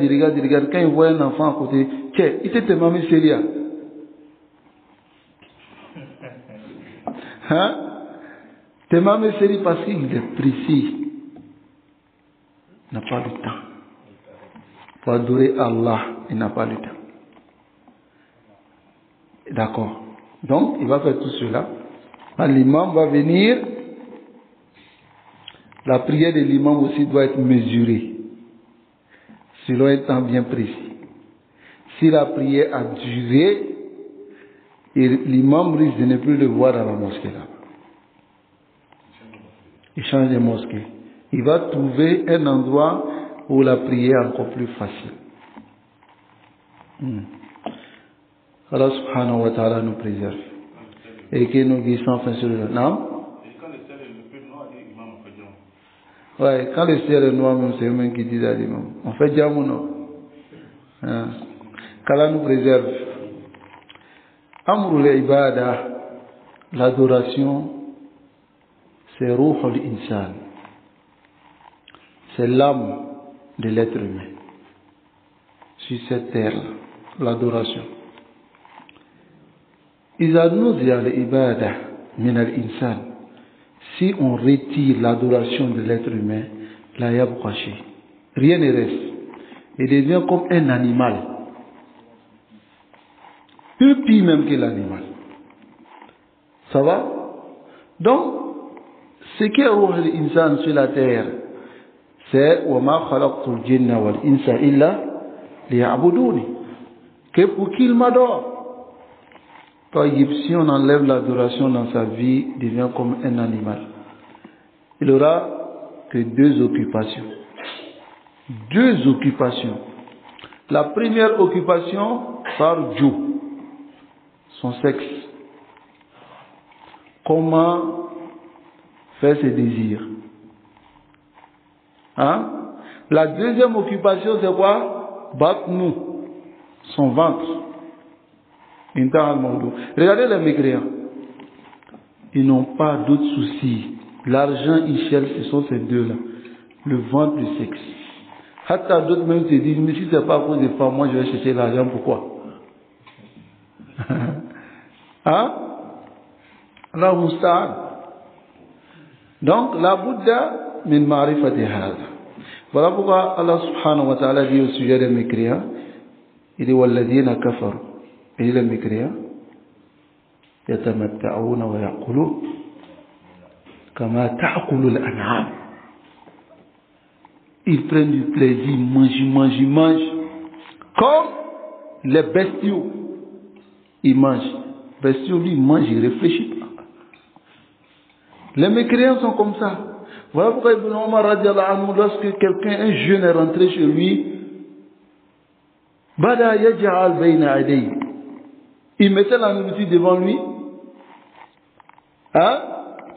Quand il voit un enfant à côté, tiens, il était mamie Séria. T'es mamie Séria parce qu'il est précis. Il n'a pas le temps. Pour adorer Allah, il n'a pas le temps. D'accord. Donc, il va faire tout cela. L'imam va venir. La prière de l'imam aussi doit être mesurée, selon un temps bien précis. Si la prière a duré, l'imam risque de ne plus le voir dans la mosquée là. Il change de mosquée. Il va trouver un endroit où la prière est encore plus facile. Allah subhanahu wa ta'ala nous préserve. Et que nous guidons enfin sur le nom. Ouais, quand le ciel est noir, même c'est eux-mêmes qui disent à l'imam. On fait diamant, non? Qu'Allah nous préserve. Amrul ibada, l'adoration, c'est ruhul insan. C'est l'âme de l'être humain. Sur cette terre, l'adoration. إذا نزع العبادة من الإنسان. Si on retire l'adoration de l'être humain, la yabqa shay. Rien ne reste. Il devient comme un animal. Plus pire même que l'animal. Ça va? Donc, ce qui est ruh l'insan sur la terre, c'est وَمَا خَلَقْتُ الْجِنَّ وَالْإِنسَ إِلَّا لِيَعْبُدُونِ. Que pour qu'il m'adore. Si on enlève l'adoration dans sa vie, il devient comme un animal. Il n'aura que deux occupations. Deux occupations. La première occupation par Dieu, son sexe. Comment faire ses désirs. La deuxième occupation, c'est quoi? Battre-nous, son ventre. Regardez les mécréants. Ils n'ont pas d'autres soucis. L'argent, ils cherchent, ce sont ces deux-là. Le ventre, le sexe. Hatta d'autres même se disent, mais si ce n'est pas à cause des femmes, moi je vais chercher l'argent, pourquoi? Allah musta'an. Donc, la Bouddha, min ma'rifati hadha. Voilà pourquoi Allah subhanahu wa ta'ala dit au sujet des mécréants, il dit, walladhina kafaru. Et les mécréants, yatamatta'una wa ya'kulun kama ta'kulu al-an'am. Ils prennent du plaisir, ils mangent. Comme les bestiaux. Ils mangent. Bestiaux, lui, ils mangent, ils réfléchissent pas. Les mécréants sont comme ça. Voilà pourquoi Ibn Omar radiallahu anhu, lorsque quelqu'un, un jeune est rentré chez lui, bada yaj'al bayna adayhi. Il mettait la nourriture devant lui.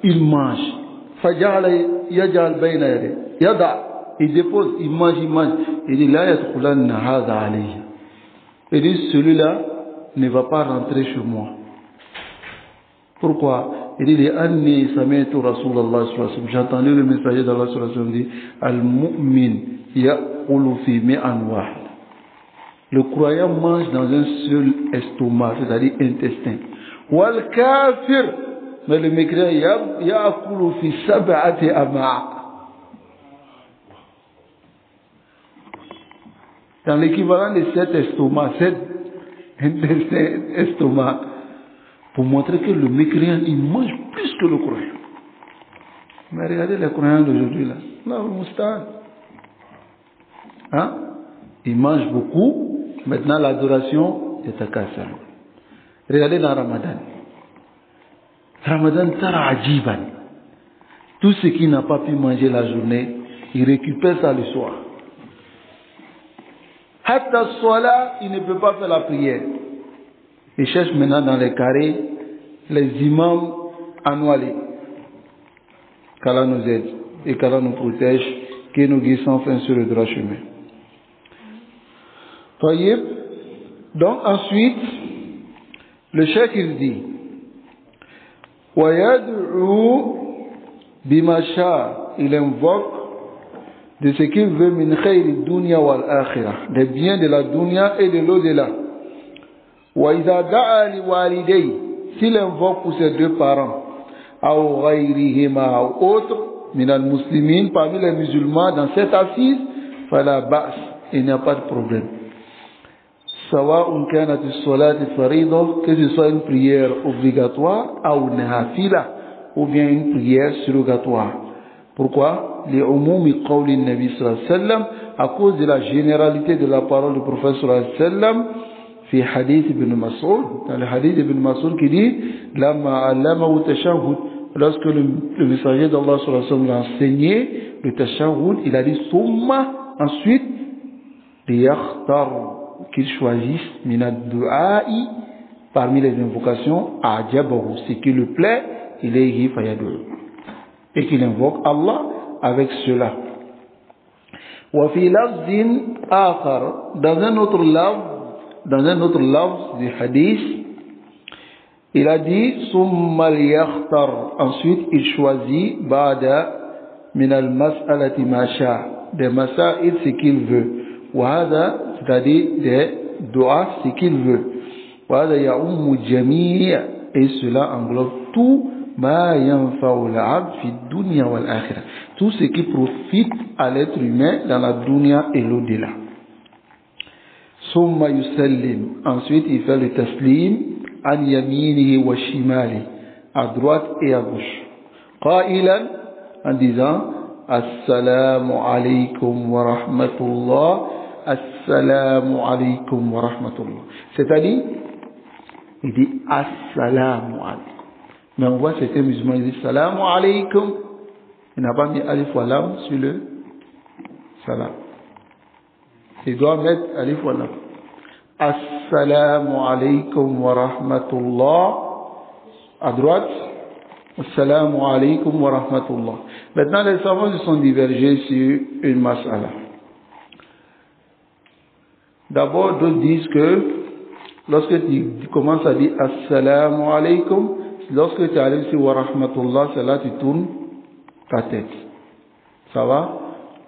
Il mange. فجعل يجعل بين يديه يضع il dépose il mange il dit لا يدخلن هذا عليه il dit celui-là ne va pas rentrer chez moi. Pourquoi? Il dit Anni sami'tu Rasulullah sallallahu alayhi wa sallam. J'ai entendu le messager d'Allah sallallahu alayhi wa sallam dire Al-mu'min ya'kulu fi mi'an wahid. Le croyant mange dans un seul estomac, c'est-à-dire intestin. Wal kafir, mais le mécréant ya'kulu fi sab'ati ama'. Dans l'équivalent de 7 estomacs, 7 intestins, estomacs, pour montrer que le mécréant, il mange plus que le croyant. Mais regardez les croyants d'aujourd'hui là. Là, au Moustad. Hein? Ils mangent beaucoup. Maintenant, l'adoration est à Kassal. Regardez dans Ramadan. Ramadan, tara ajiban. Tout ce qui n'a pas pu manger la journée, il récupère ça le soir. Hatta Sola, il ne peut pas faire la prière. Il cherche maintenant dans les carrés les imams annuels. Qu'Allah nous aide et qu'Allah nous protège, qu'il nous guide sans fin sur le droit chemin. Voyez, donc ensuite, le cheikh il dit وَيَدْعُو بِمَشَاء, il invoque de ce qu'il veut min khayri dunya wal akhirah, des biens de la dunya et de l'au-delà. Wa idha da'a li walidayhi, s'il invoque pour ses deux parents, aw ghayrihima ou autres min al muslimin, parmi les musulmans dans cette assise, fala ba's, il n'y a pas de problème. Sawa'un kanat as-salatu fariida, que ce soit une prière obligatoire ou nafila, ou bien une prière surrogatoire. Pourquoi? لعموم قول النبي صلى الله عليه وسلم, à cause de la généralité de la parole du prophète صلى الله عليه وسلم في حديث ابن مسعود, dans le hadith d'Ibn Mas'ud qui dit لما علمه التشهد, lorsque le messager d'Allah صلى الله عليه وسلم l'a enseigné le tashahhud, il a dit ثم, ensuite ليختار, qu'il choisisse من الدعاء, parmi les invocations أعجبه, ce qui lui plaît, إليه فيدعو, et qu'il invoque Allah avec cela. وفي لفظ آخر, dans un autre lafz du hadith, il a dit ثم ليختار, ensuite il choisit بعد من المسألة ما شاء, des masaïd ce qu'il veut, وهذا, c'est-à-dire des doigts ce qu'il veut, وهذا يعم جميع, et cela englobe tout ما ينفع العبد في الدنيا والآخرة, tout ce qui profite à l'être humain dans la dunya et l'au-delà. ثم يسلم, ensuite il fait le taslim عن يمينه وشماله, à droite et à gauche, قائلا, en disant السلام عليكم ورحمة الله, السلام عليكم ورحمة الله, c'est-à-dire il dit السلام عليكم. Mais on voit certains musulmans, ils disent Salam alaykum. Il n'a pas mis alif wa lam sur le salam. Il doit mettre alif wa lam. Assalamu alaykum wa rahmatullah. À droite. Assalamu alaykum wa rahmatullah. Maintenant, les savants se sont divergés sur une mas'ala. D'abord, d'autres disent que lorsque tu commences à dire Assalamu alaykum, lorsque tu arrives sur wa rahmatullah, c'est là que tu tournes ta tête. Ça va?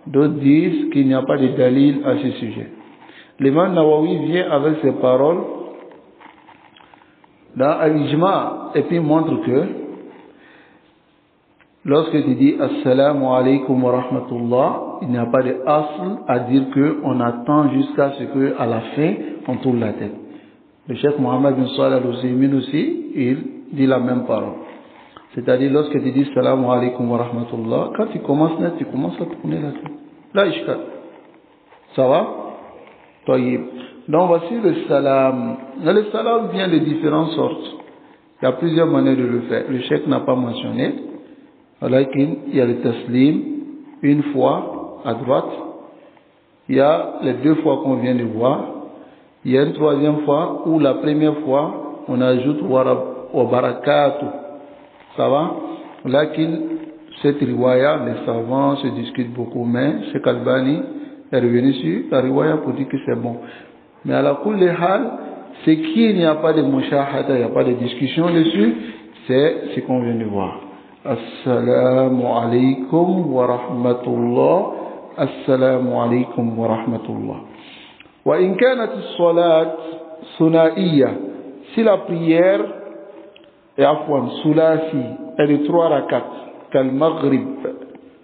D'autres disent qu'il n'y a pas de dalil à ce sujet. L'imam Nawawi vient avec ses paroles dans Al-Ijma' et puis montre que lorsque tu dis Assalamu alaykum wa rahmatullah, il n'y a pas de asl à dire qu'on attend jusqu'à ce qu'à la fin on tourne la tête. Le cheikh Mohammed bin Salih al-Usaymin aussi, il dit la même parole. C'est-à-dire, lorsque tu dis Salam alaykum wa rahmatullah, quand tu commences net, tu commences à tourner la tête. Là, ishkat. Ça va? Tayyib. Donc, voici le salam. Le salam vient de différentes sortes. Il y a plusieurs manières de le faire. Le cheikh n'a pas mentionné. Il y a le taslim, une fois à droite. Il y a les deux fois qu'on vient de voir. Il y a une troisième fois où la première fois, on ajoute wa barakatuh. Ça va? Lakin, cette riwaya, les savants se discutent beaucoup, mais Cheikh Albani est revenu sur la riwaya pour dire que c'est bon. Mais à la kulli hal, c'est qu'il n'y a pas de mushahada, il n'y a pas de discussion dessus, c'est ce qu'on vient de voir. Assalamu alaikum wa rahmatullah. Assalamu alaikum wa rahmatullah. Wa in kanat as-salat sunaiya, si la prière est afwan sulasi, elle est 3 rakat, kal maghrib,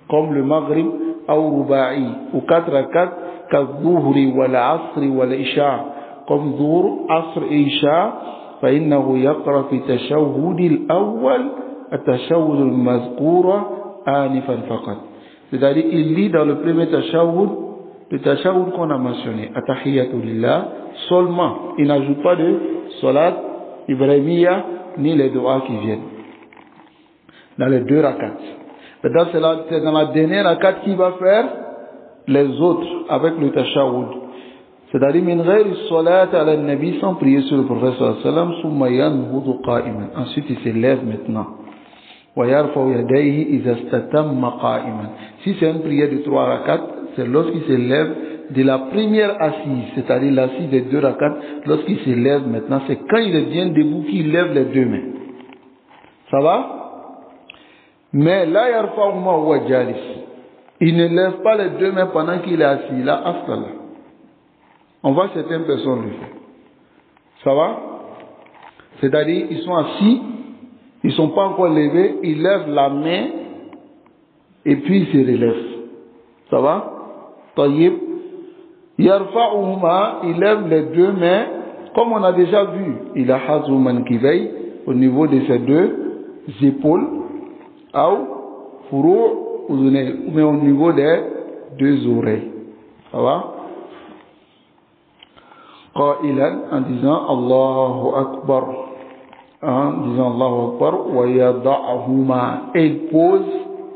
comme le maghrib, ou ruba'i, ou 4 rakat, kal dhuhri wal asri wal isha, comme dhuhr, asr et isha, fa innahu yaqra fi tashahhud al-awwal at-tashahhud al-mazkura anifan faqat. C'est-à-dire, il lit dans le premier tashahhud, le tashahhud qu'on a mentionné, atahiyatu lillah, seulement. Il n'ajoute pas de salat, ibrahimiyya, ni les doigts qui viennent. Dans les 2 rakats. Maintenant, c'est dans la dernière rakat qu'il va faire les autres avec le tashahhud. C'est-à-dire, min ghayri salat ala nabi, sans prier sur le prophète sallallahu alayhi wa sallam, summa yanhudu qa'iman. Ensuite, il se lève maintenant. Si c'est une prière de 3 rakats, c'est lorsqu'il se lève de la première assise, c'est-à-dire l'assise des 2 rakats, lorsqu'il se lève maintenant, c'est quand il revient debout qu'il lève les 2 mains. Ça va? Mais là, il ne lève pas les 2 mains pendant qu'il est assis. Là, afdal. On voit certaines personnes le faire. Ça va? C'est-à-dire, ils sont assis, ils ne sont pas encore levés, ils lèvent la main et puis ils se relèvent. Ça va? Tayyib. Yarfa'uhuma, il lève les 2 mains, comme on a déjà vu. Il a hazu mankibay au niveau de ses 2 épaules, ou furu uzunay, mais au niveau des 2 oreilles. Ça va? Qailan, en disant Allahu Akbar. En disant Allahu Akbar, wa yada'ahuma, et il pose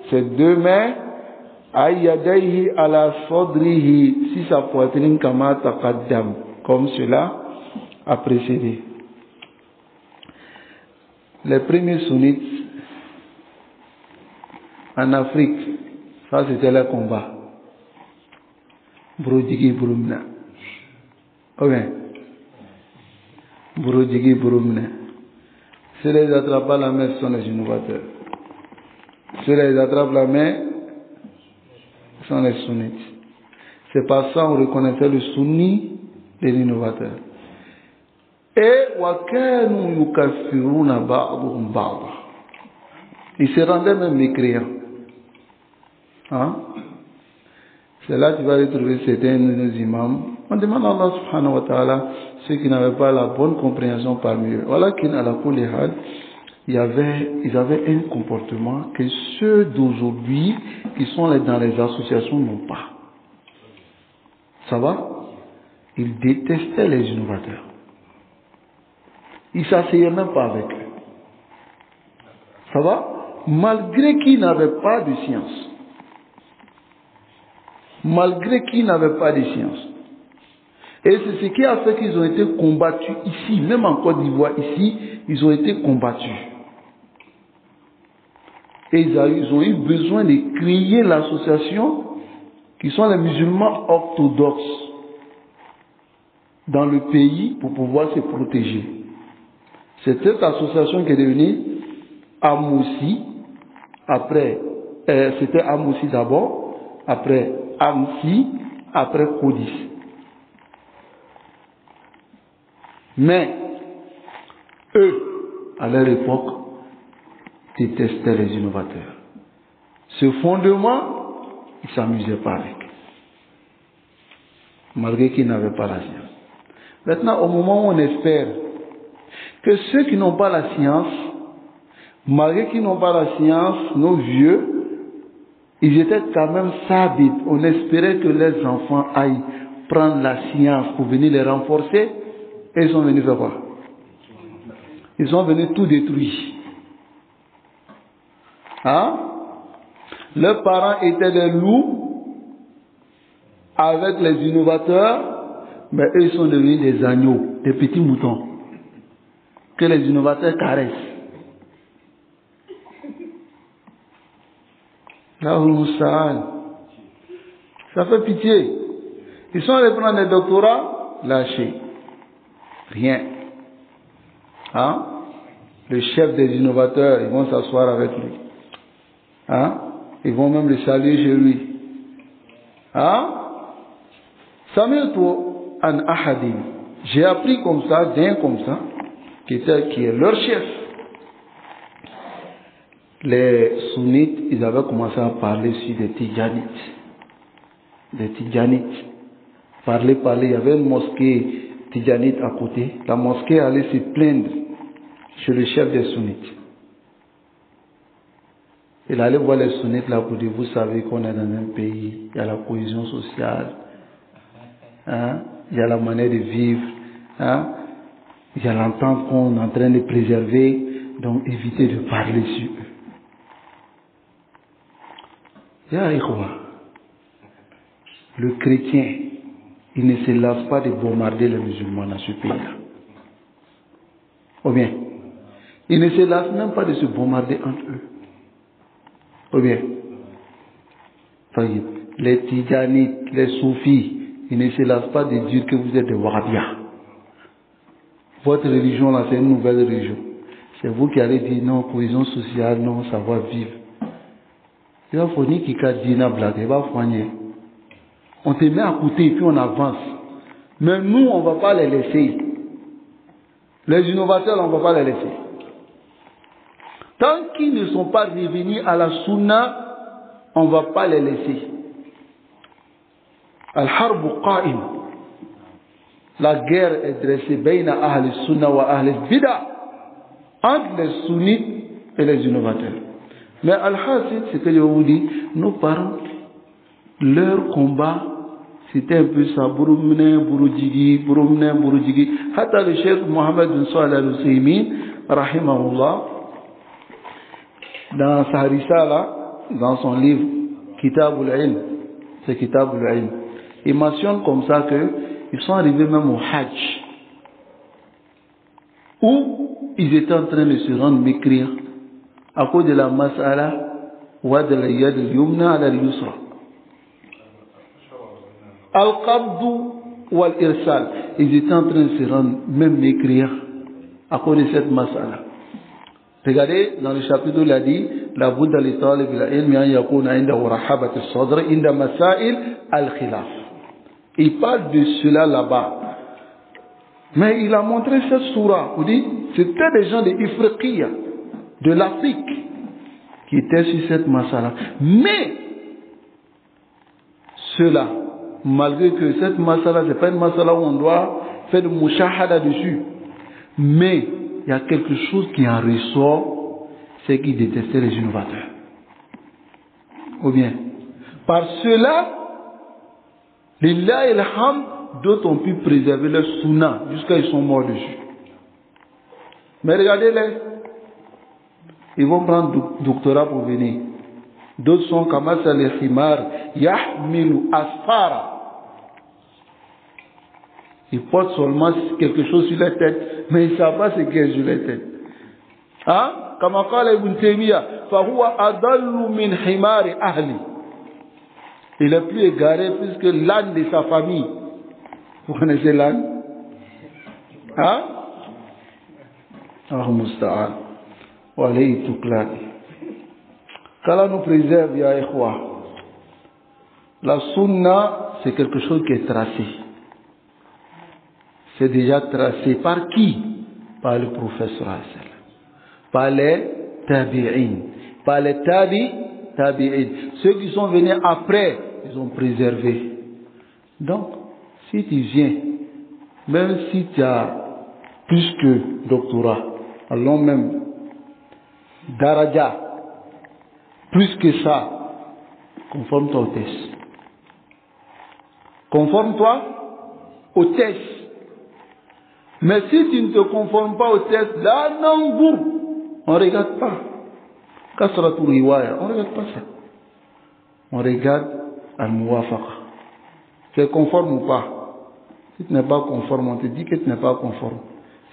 ses 2 mains, ayyadayhi ala sadrihi, si sa poitrine kama taqaddam, comme cela a précédé. Les premiers sunnites en Afrique, ça c'était le combat. Brodigi Brumna. Ok. Brodigi Brumna. Si les attrapent à la main, ce sont les innovateurs. Si les attrapent la main, ce sont les sunnites. C'est par ça qu'on reconnaissait le sunni de l'innovateur. Et wakanu yukafiruna ba'duhum ba'da. Ils se rendaient même mécréants. Hein? C'est là que tu vas retrouver certains de nos imams. On demande à Allah subhanahu wa ta'ala ceux qui n'avaient pas la bonne compréhension parmi eux. Voilà qu'ils avaient un comportement que ceux d'aujourd'hui qui sont dans les associations n'ont pas. Ça va? Ils détestaient les innovateurs. Ils ne s'asseyaient même pas avec eux. Ça va? Malgré qu'ils n'avaient pas de science. Malgré qu'ils n'avaient pas de science. Et c'est ce qui a fait qu'ils ont été combattus ici, même en Côte d'Ivoire, ici, ils ont été combattus. Et ils ont eu besoin de créer l'association qui sont les musulmans orthodoxes dans le pays pour pouvoir se protéger. C'est cette association qui est devenue Amoussi, après, c'était Amoussi d'abord, après Amsi, après Kodis. Mais, eux, à leur époque, détestaient les innovateurs. Ce fondement, ils ne s'amusaient pas avec. Malgré qu'ils n'avaient pas la science. Maintenant, au moment où on espère que ceux qui n'ont pas la science, malgré qu'ils n'ont pas la science, nos vieux, ils étaient quand même sabites. On espérait que les enfants aillent prendre la science pour venir les renforcer. Et ils sont venus faire quoi? Ils sont venus tout détruire. Hein? Leurs parents étaient des loups avec les innovateurs, mais eux ils sont devenus des agneaux, des petits moutons que les innovateurs caressent. Lahul Musta'an. Ça fait pitié. Ils sont allés prendre des doctorats, lâchés. Rien. Hein? Le chef des innovateurs, ils vont s'asseoir avec lui. Hein? Ils vont même le saluer chez lui. Hein? Sami'tu an ahadin. J'ai appris comme ça, d'un comme ça, qui est leur chef. Les sunnites, ils avaient commencé à parler sur des tidjanites. Des tidjanites. Parler, il y avait une mosquée tidjanite à côté. La mosquée allait se plaindre chez le chef des sunnites. Il allait voir les sunnites là pour dire, vous savez qu'on est dans un pays, il y a la cohésion sociale, hein, il y a la manière de vivre, hein, il y a l'entente qu'on est en train de préserver, donc évitez de parler sur eux. Ya ikhwa, le chrétien, il ne se lasse pas de bombarder les musulmans dans ce pays-là. Ou bien, il ne se lasse même pas de se bombarder entre eux. Ou bien, les tidjanites, les soufis, ils ne se lassent pas de dire que vous êtes des wahhabiens. Votre religion là, c'est une nouvelle religion. C'est vous qui allez dire non, cohésion sociale, non, savoir-vivre. Il va falloir qu'il y ait une blague, il va falloir. On te met à côté et puis on avance. Mais nous, on ne va pas les laisser. Les innovateurs, on ne va pas les laisser. Tant qu'ils ne sont pas revenus à la sunna, on ne va pas les laisser. Al-harbu qa'im. La guerre est dressée bayna ahl sunna wa ahl bid'ah, entre les sunnites et les innovateurs. Mais al-hasid, c'est que je vous dis, nos parents, leur combat, c'était un peu ça, Burumne, Burujigi. Hatta le cheikh Mohammed bin Salih al-Usaymin, rahimahullah, dans sa risala, dans son livre Kitabul Ilm, c'est Kitabul Ilm, il mentionne comme ça que ils sont arrivés même au Hajj, où ils étaient en train de se rendre mécrire à cause de la mas'ala wa de la yad al-yumna ala al-yusra, al-qabdu wal-irsal. Ils étaient en train de se rendre même mécrire à cause de cette mas'ala. Regardez, dans le chapitre où il a dit la Bouddha li talib al-ilm an yakuna indahu rahabat as-sadr inda masail al-khilaf. Il parle de cela là-bas. Mais il a montré cette sourate. Vous dites, c'était des gens de Ifriqiya, de l'Afrique, qui étaient sur cette masala. Mais, cela, malgré que cette masala, ce n'est pas une masala où on doit faire de mouchahada dessus. Mais, il y a quelque chose qui en ressort, c'est qu'ils détestaient les innovateurs. Ou bien, par cela, Lillahi alhamd, d'autres ont pu préserver leur sunna jusqu'à ils sont morts dessus. Mais regardez-les, ils vont prendre doctorat pour venir. D'autres sont comme al-khimar yahmilu asfara. Ils portent seulement quelque chose sur la tête, mais ils ne savent pas ce qu'il y a sur la tête. Hein? Comme qala Ibn Taymiyyah, fahuwa adallu min himari ahli. Il est plus égaré plus que l'âne de sa famille. Vous connaissez l'âne? Hein? Al-Musta'an. Wa alayhi tuklan. Qu'Allah nous préserve, ya ikhwa. La sunna, c'est quelque chose qui est tracé. C'est déjà tracé par qui? Par le prophète sallallahu alayhi wa sallam. Par les tabi'in. Par les tabi'in. Ceux qui sont venus après, ils ont préservé. Donc, si tu viens, même si tu as plus que doctorat, allons même daraja, plus que ça, conforme-toi au test. Conforme-toi au test. Mais si tu ne te conformes pas au test, là, non, on ne regarde pas. Kasratul riwaya, on ne regarde pas ça. On regarde al-muwafaqa. Tu es conforme ou pas? Si tu n'es pas conforme, on te dit que tu n'es pas conforme.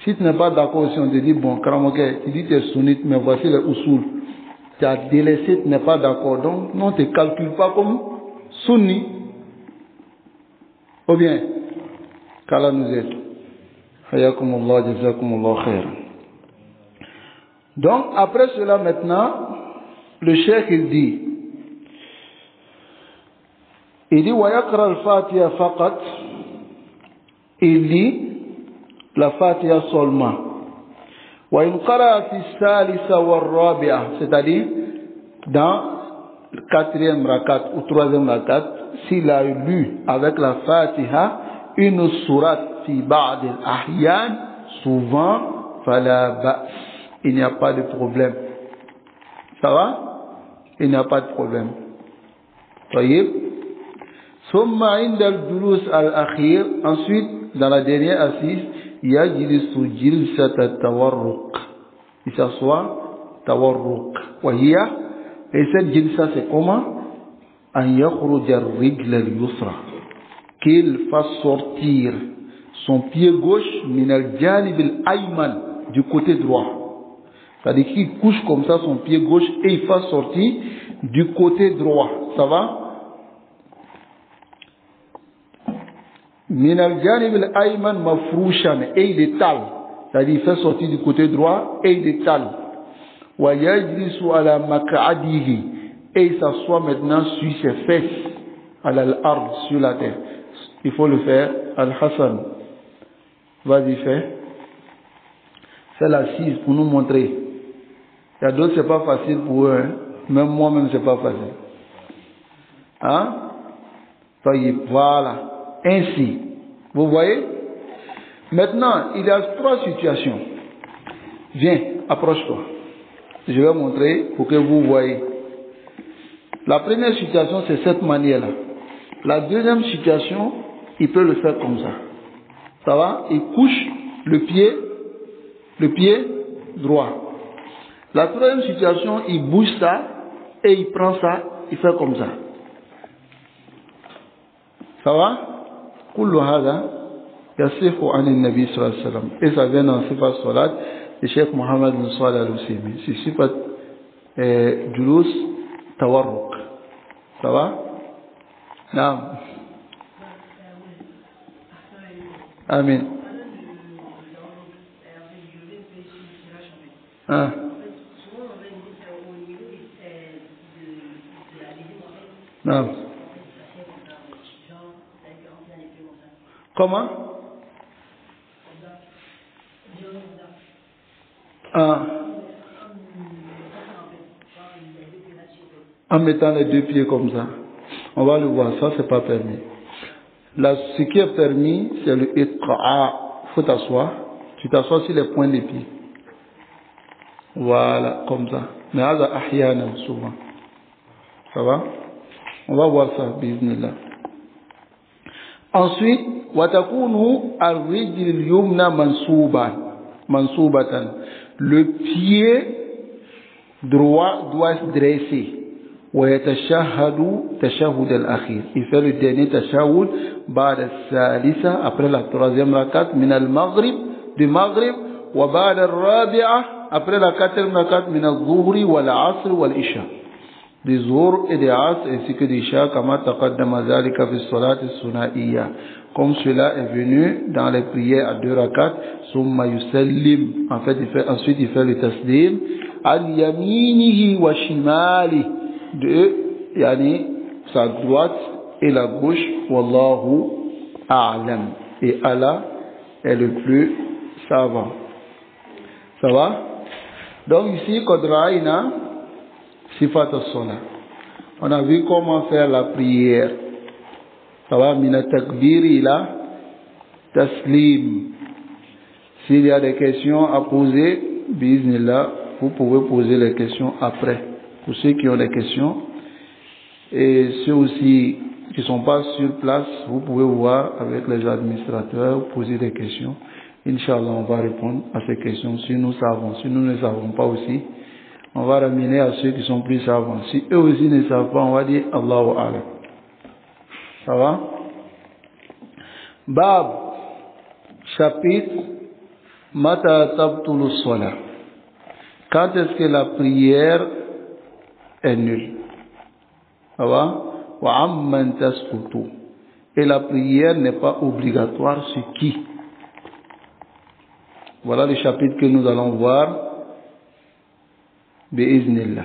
Si tu n'es pas d'accord aussi, on te dit, bon, Karamoke, tu dis que tu es sunnite, mais voici les usul. tu as délaissé, tu n'es pas d'accord. Donc, non, tu ne calcules pas comme sunni. Ou bien, qu'Allah nous aide. Hayakumullah, jazakumullah khair. Donc, après cela, maintenant, le cheikh, il dit, وَيَقْرَأَ الْفَاتِحَةَ فَقَطْ. Il lit la Fatiha seulement. وَإِنْ قَرَأَ فِي الثَّالِثَةِ وَالرَّابِعَةِ, c'est-à-dire dans le 4e rakat ou 3e rakat, s'il a lu avec la Fatiha une sourate fi ba'd al-ahyan, souvent, fala ba's, il n'y a pas de problème. Ça va? Il n'y a pas de problème. طيب. ثم عند الجلوس الأخير, ensuite dans la dernière assise, يجلس جلسة التورق, il s'assoit tawarruq. وهي, et cette jilsa c'est comment? أن يخرج الرجل اليسرى, qu'il fasse sortir son pied gauche من الجانب الأيمن, du côté droit. C'est-à-dire qu'il couche comme ça son pied gauche et il fasse sortir du côté droit. Ça va? Min al-janib al-ayman mafrushan, et il étale. C'est-à-dire il fait sortir du côté droit et il étale. Wa yajlisu ala maq'adihi, et il s'assoit maintenant sur ses fesses, ala al-ard, sur la terre. Il faut le faire. Al-Hassan, vas-y, fais. C'est l'assise pour nous montrer. Il y a d'autres, c'est pas facile pour eux, hein. Même moi-même, c'est pas facile. Hein? Voilà. Ainsi. Vous voyez? Maintenant, il y a 3 situations. Viens, approche-toi. Je vais montrer pour que vous voyez. La première situation, c'est cette manière-là. La deuxième situation, il peut le faire comme ça. Ça va? Il couche le pied droit. La troisième situation, il bouge ça et il prend ça, il fait comme ça. Ça va? كل هذا يصح عن النبي صلى الله عليه وسلم. Et ça vient dans Sifat Salat du Cheikh Mohammed bin Salih al-Usaymi. C'est Sifat Julus Tawarruk. Ça va? Naam. Amin. Ah. Naam. Comment? Ah. En mettant les 2 pieds comme ça. On va le voir, ça c'est pas permis. Là, ce qui est permis, c'est le itra'a. Il faut t'asseoir. Tu t'assois sur les points des pieds. Voilà, comme ça. Mais hada ahyanan, souvent. Ça va? On va voir ça, bismillah. Ensuite, watakunu al-rijl al-yumna mansubatan. Le pied droit doit se dresser. Wa yatashahhadu tashahhud al-akhir. Il fait le dernier tashahhud ba'da al-thalitha, après la 3e rakat min al-maghrib, du maghrib, wa ba'da al-rabi'ah, après la 4e rakat min al-zuhri wal-asr wal-isha. Des Zuhr et des Asr ainsi que des Isha, kama taqaddama zalika fi salat as-sunaiya, comme cela est venu dans les prières à 2 rakats. Summa yusallim, en fait ensuite il fait le taslim al yaminihi wa shimali, de yani sa droite et la gauche. Wallahu a'lam, et Allah est le plus savant. Ça va? Donc ici Qadra'ina Sifat as-Salat. On a vu comment faire la prière. Ça va, mina takbir ila taslim. S'il y a des questions à poser, bismillah, vous pouvez poser les questions après. Pour ceux qui ont des questions, et ceux aussi qui ne sont pas sur place, vous pouvez voir avec les administrateurs, poser des questions. Inch'Allah, on va répondre à ces questions si nous savons. Si nous ne savons pas aussi, on va ramener à ceux qui sont plus savants. Si eux aussi ne savent pas, on va dire Allahu A'lam. Ça va? Bab, chapitre, Mata tabtulu salat. Quand est-ce que la prière est nul. Ça va? Wa amman tasqutu. Et la prière n'est pas obligatoire sur qui? Voilà le chapitre que nous allons voir. Bi'iznillah.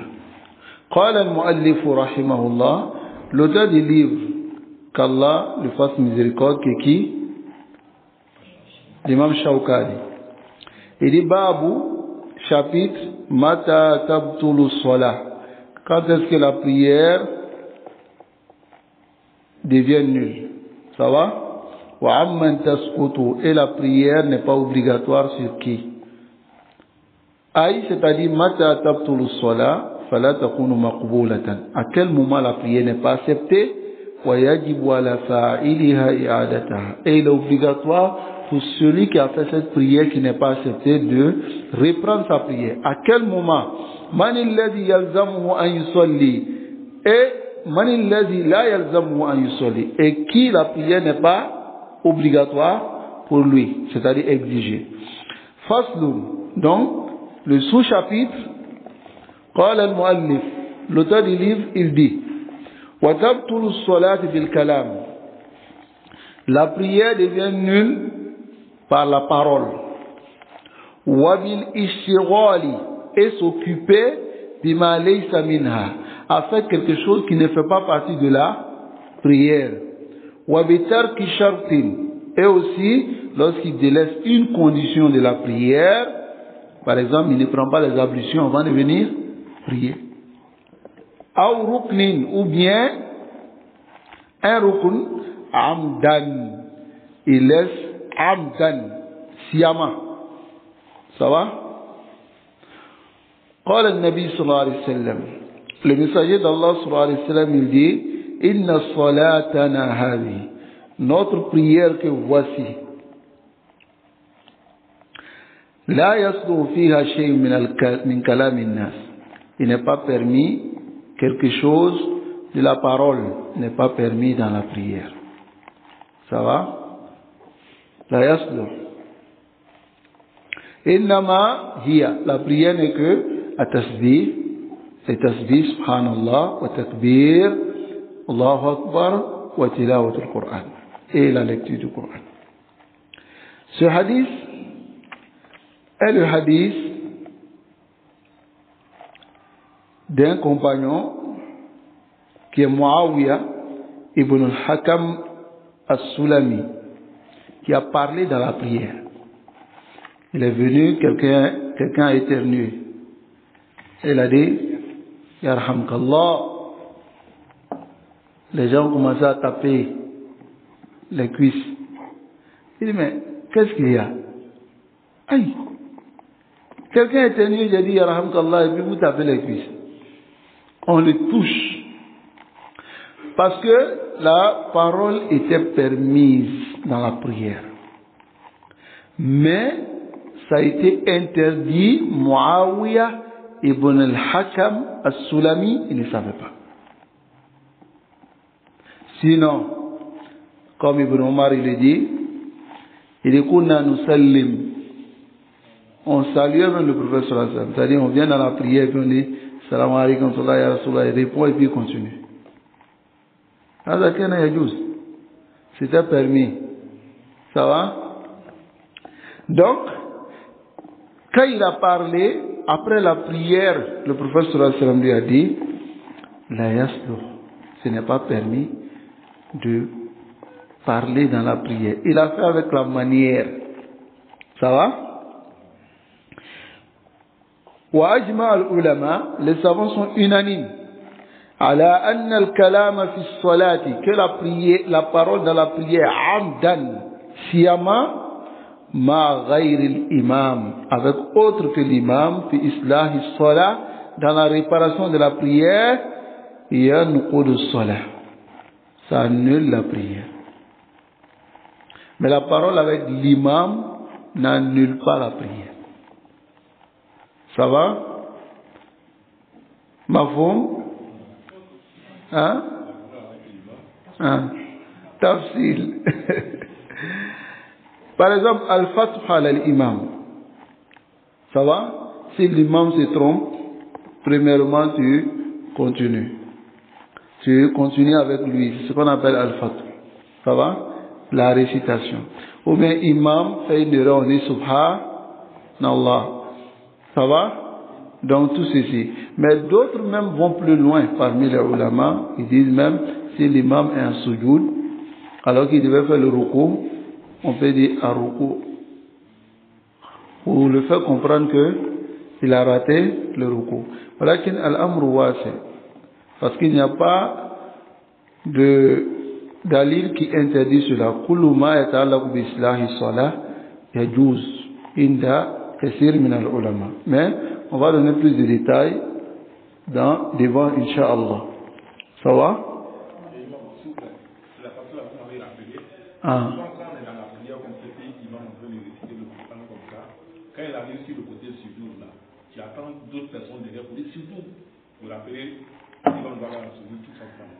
قال المؤلف رحمه الله, l'auteur du livre, qu'Allah lui fasse miséricorde, qui? L'imam Shawkani. Il dit Babu, chapitre, Mata tabtulu salah. Quand est-ce que la prière devient nulle? Ça va? Wa amman tasqutu. Et la prière n'est pas obligatoire sur qui? Aïe, c'est-à-dire Mata tabtulu salah. Fala takunu maqboulatan. À quel moment la prière n'est pas acceptée? Wa yajibu ala fa'iliha i'adataha. Et il est obligatoire pour celui qui a fait cette prière qui n'est pas acceptée de reprendre sa prière. À quel moment? Man alladhi yalzamuhu an yusalli. Et man alladhi la yalzamuhu an yusalli. Et qui la prière n'est pas obligatoire pour lui, c'est-à-dire exigée. Faslun. Donc, le sous-chapitre, قال المؤلف, l'auteur du livre, il dit وَتَبْتُلُ الصَّلَاةِ بِالْكَلَامِ. La prière devient nulle par la parole. وَبِالْإِشْتِغَالِ, et s'occuper بِمَا لَيْسَ مِنْهَا, à faire quelque chose qui ne fait pas partie de la prière. وَبِتَرْكِ شَرْطٍ, et aussi lorsqu'il délaisse une condition de la prière, par exemple il ne prend pas les ablutions avant de venir prier. Aw ruknin, ou bien un rukn amdan, il laisse amdan, siyama. Ça va? قال النبي صلى الله عليه وسلم, le messager d'Allah صلى الله عليه وسلم, il dit inna salatana hadhi, notre prière que voici, la yaslu fiha shay min kalam an-nas, il n'est pas permis, quelque chose de la parole n'est pas permis dans la prière. Ça va? La yaslu. Innama hiya, la prière n'est que at-tasbih, et tasbih subhanallah, wa takbir, Allahu akbar, wa tilawat al-Qur'an, et la lecture du Coran. Ce hadith est le hadith d'un compagnon qui est Muawiyah ibn al-Hakam as-Sulami, qui a parlé dans la prière. Il est venu, quelqu'un a éternué. Il a dit Yarhamkallah. Les gens ont commencé à taper les cuisses. Il dit mais qu'est-ce qu'il y a? Aïe, quelqu'un a éternué, j'ai dit Yarhamkallah, et puis vous tapez les cuisses. On le touche. Parce que la parole était permise dans la prière. Mais ça a été interdit. Muawiyah ibn al-Hakam as-Sulami, il ne savait pas. Sinon, comme Ibn Omar il dit, il dit Kunna nusallim. On salue même le prophète sallallahu alayhi wa sallam. C'est-à-dire on vient dans la prière et puis on dit Salam alaikum sallallahu alayhi wa sallam, il répond et puis il continue. C'était permis. Ça va? Donc, quand il a parlé, après la prière, le prophète sallallahu alayhi wa sallam lui a dit La yaslu, ce n'est pas permis de parler dans la prière. Il a fait avec la manière. Ça va? وأجمع العلماء, les savants sont unanimes, على أن الكلام في الصلاة, que la prière, la parole dans la prière, عمدا سيما ما غير الإمام, avec autre que l'imam, في إصلاح الصلاة, dans la réparation de la prière, ينقض الصلاة, ça annule la prière. Mais la parole avec l'imam n'annule pas la prière. Ça va? Mafhum? Hein? Hein? Tafsil. Par exemple, al-fatha al-imam. Ça va? Si l'imam se trompe, premièrement tu continues. Tu continues avec lui. C'est ce qu'on appelle al-fatr. Ça va? La récitation. Ou bien imam fait une erreur, on dit subhanallah. Ça va? Donc tout ceci. Mais d'autres même vont plus loin parmi les ulama. Ils disent même si l'imam est en sujoud, alors qu'il devait faire le ruku, on peut dire ar-ruku. Ou le fait comprendre que il a raté le ruku. Voilà qu'il al-amru wasi'. Parce qu'il n'y a pas de dalil qui interdit cela. Kullu ma yata'allaqu bi islahi salah yajuz inda kathir min al-ulama. Mais on va donner plus de détails devant Inch'Allah. Ça va? Ah. Quand il arrive sur le côté sujoud là, tu attends d'autres personnes derrière pour dire sujoud. Vous l'appelez, il va nous avoir la sujoud tout simplement.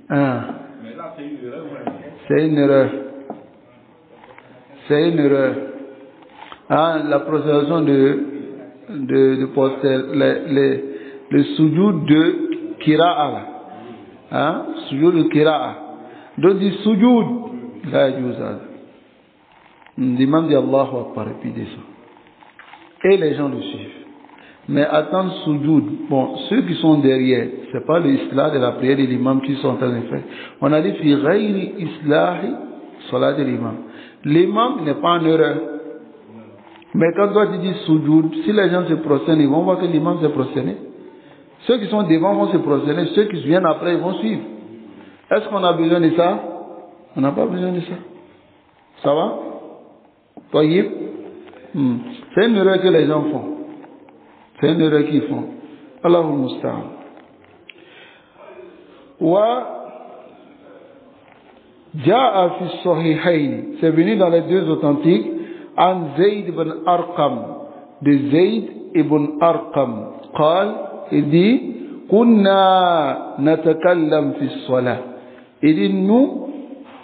Ah. Mais là, c'est une erreur vraiment. C'est une erreur. C'est une erreur. Ah, la procédure de poster le sujoud de Kira'a là. Hein? Sujoud de Kira'a. Donc, dit sujoud. Là, il y a l'imam dit Allahu Akbar et puis descend. Et les gens le suivent. Mais attendre sujoud, bon, ceux qui sont derrière, c'est pas l'islah de la prière de l'imam qui sont en train de faire. On a dit fi ghayri islahi salat de l'imam. L'imam n'est pas en erreur. Mais quand toi tu dis sujoud, si les gens se prosternent, ils vont voir que l'imam s'est prosterné. Ceux qui sont devant vont se prosterner, ceux qui viennent après, ils vont suivre. Est-ce qu'on a besoin de ça? On n'a pas besoin de ça. Ça va? Tayyib? C'est une erreur que les gens font. C'est une erreur qu'ils font. Allahu musta'an. Wa ja'a fi sahihayn. C'est venu dans les deux authentiques. An Zayd ibn Arqam. De Zayd ibn Arqam. Qal, il dit, Kunna natakallam fi salah. Il dit, nous,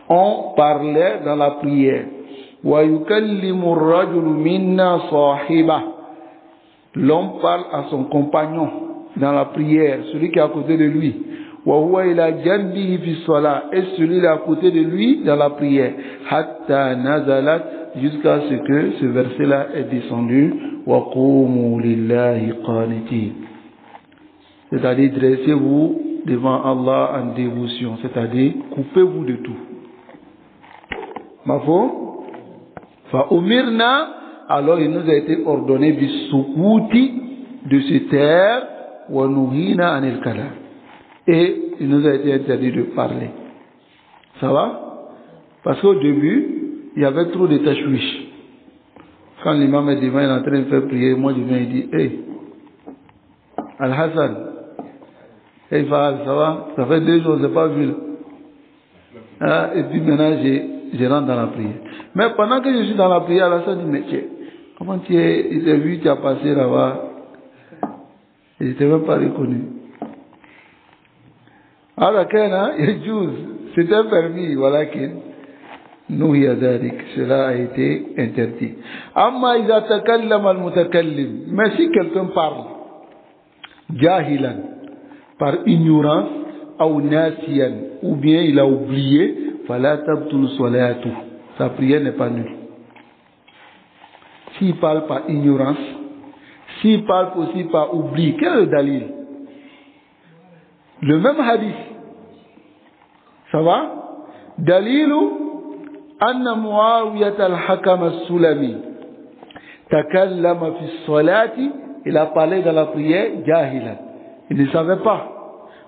on parlait dans la prière. Wa yukallimu ar-rajulu minna sahiba. L'homme parle à son compagnon dans la prière, celui qui est à côté de lui. Wa huwa ila janbihi fi salah, et celui qui est à côté de lui dans la prière. Hatta nazalat, jusqu'à ce que ce verset-là est descendu. Wa qumu lillahi qanitin. C'est-à-dire, dressez-vous devant Allah en dévotion, c'est-à-dire, coupez-vous de tout. Mafo? Fa umirna, alors il nous a été ordonné bisukuti, de se taire, wa nuhina anil kalam. Et il nous a été interdit de parler. Ça va? Parce qu'au début, il y avait trop de tashwish. Quand l'imam est devant, il est en train de faire prier, moi je viens et dis, hey, Al-Hassan, hey Fahal, ça va? Ça fait 2 jours, je n'ai pas vu là. Ah, et puis maintenant, je rentre dans la prière. Mais pendant que je suis dans la prière, Al-Hassan dit, mais tiens, comment tu es, il t'a vu, tu as passé là-bas, et je ne t'ai même pas reconnu. Alors, c'était permis, voilà qu'il nous y a dit que cela a été interdit. Amma iza takallam al-mutakallim. Mais si quelqu'un parle, jahilan, par ignorance, ou nasiyan, ou bien il a oublié, fala tabtul salatu. Sa prière n'est pas nulle. S'il parle par ignorance, s'il parle aussi par oubli, quel est le dalil? Le même hadith. Ça va? Dalilu anna Muawiyat al-Hakam al-Sulami takallama fi salati, il a parlé dans la prière jahilan. Il ne savait pas.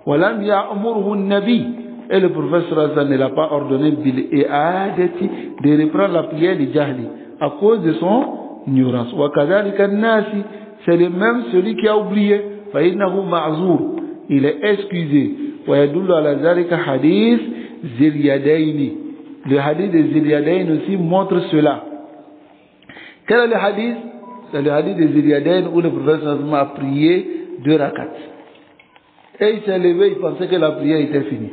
Walam ya'murhu an-nabi, et le prophète ne l'a pas ordonné bil i'adati, de reprendre la prière de jahli à cause de son ignorance. Wa kadhalika an-nasi, c'est le même celui qui a oublié, fa innahu ma'zur, il est excusé. ويدل على ذلك حديث ذي اليدين. Le hadith de Zil Yadayn aussi montre cela. Quel est le hadith? C'est le hadith de Zil Yadayn où le prophète a prié 2 rakats. Et il s'est levé, il pensait que la prière était finie.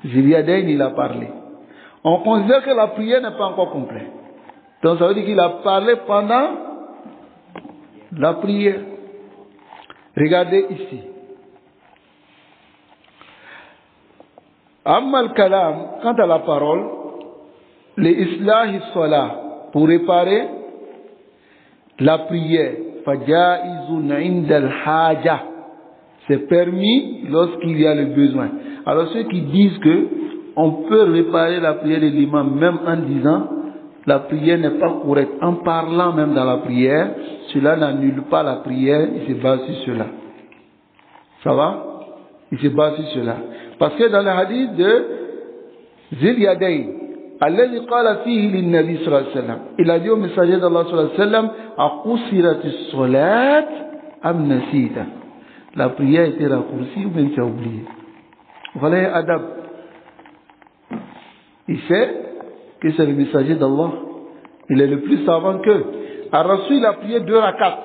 Zil Yadayn, il a parlé. On considère que la prière n'est pas encore complète. Donc ça veut dire qu'il a parlé pendant la prière. Regardez ici. Amma al-kalam, quant à la parole, les islahi salah, pour réparer la prière, faja'izun 'inda al-haja, c'est permis lorsqu'il y a le besoin. Alors ceux qui disent que on peut réparer la prière de l'imam même en disant la prière n'est pas correcte, en parlant même dans la prière, cela n'annule pas la prière, il se base sur cela. Ça va? Il se base sur cela. Parce que dans le hadith de Zil Yadayn, alladhi qala fihi lin-nabi sallallahu alayhi wa sallam, il a dit au messager d'Allah sallallahu alayhi wa sallam, aqusiratis salat am nasita. La prière a été raccourcie ou bien tu as oublié. Voilà Adab. Il sait que c'est le messager d'Allah. Il est le plus savant qu'eux. Ar-Rasul il a prié 2 rakats.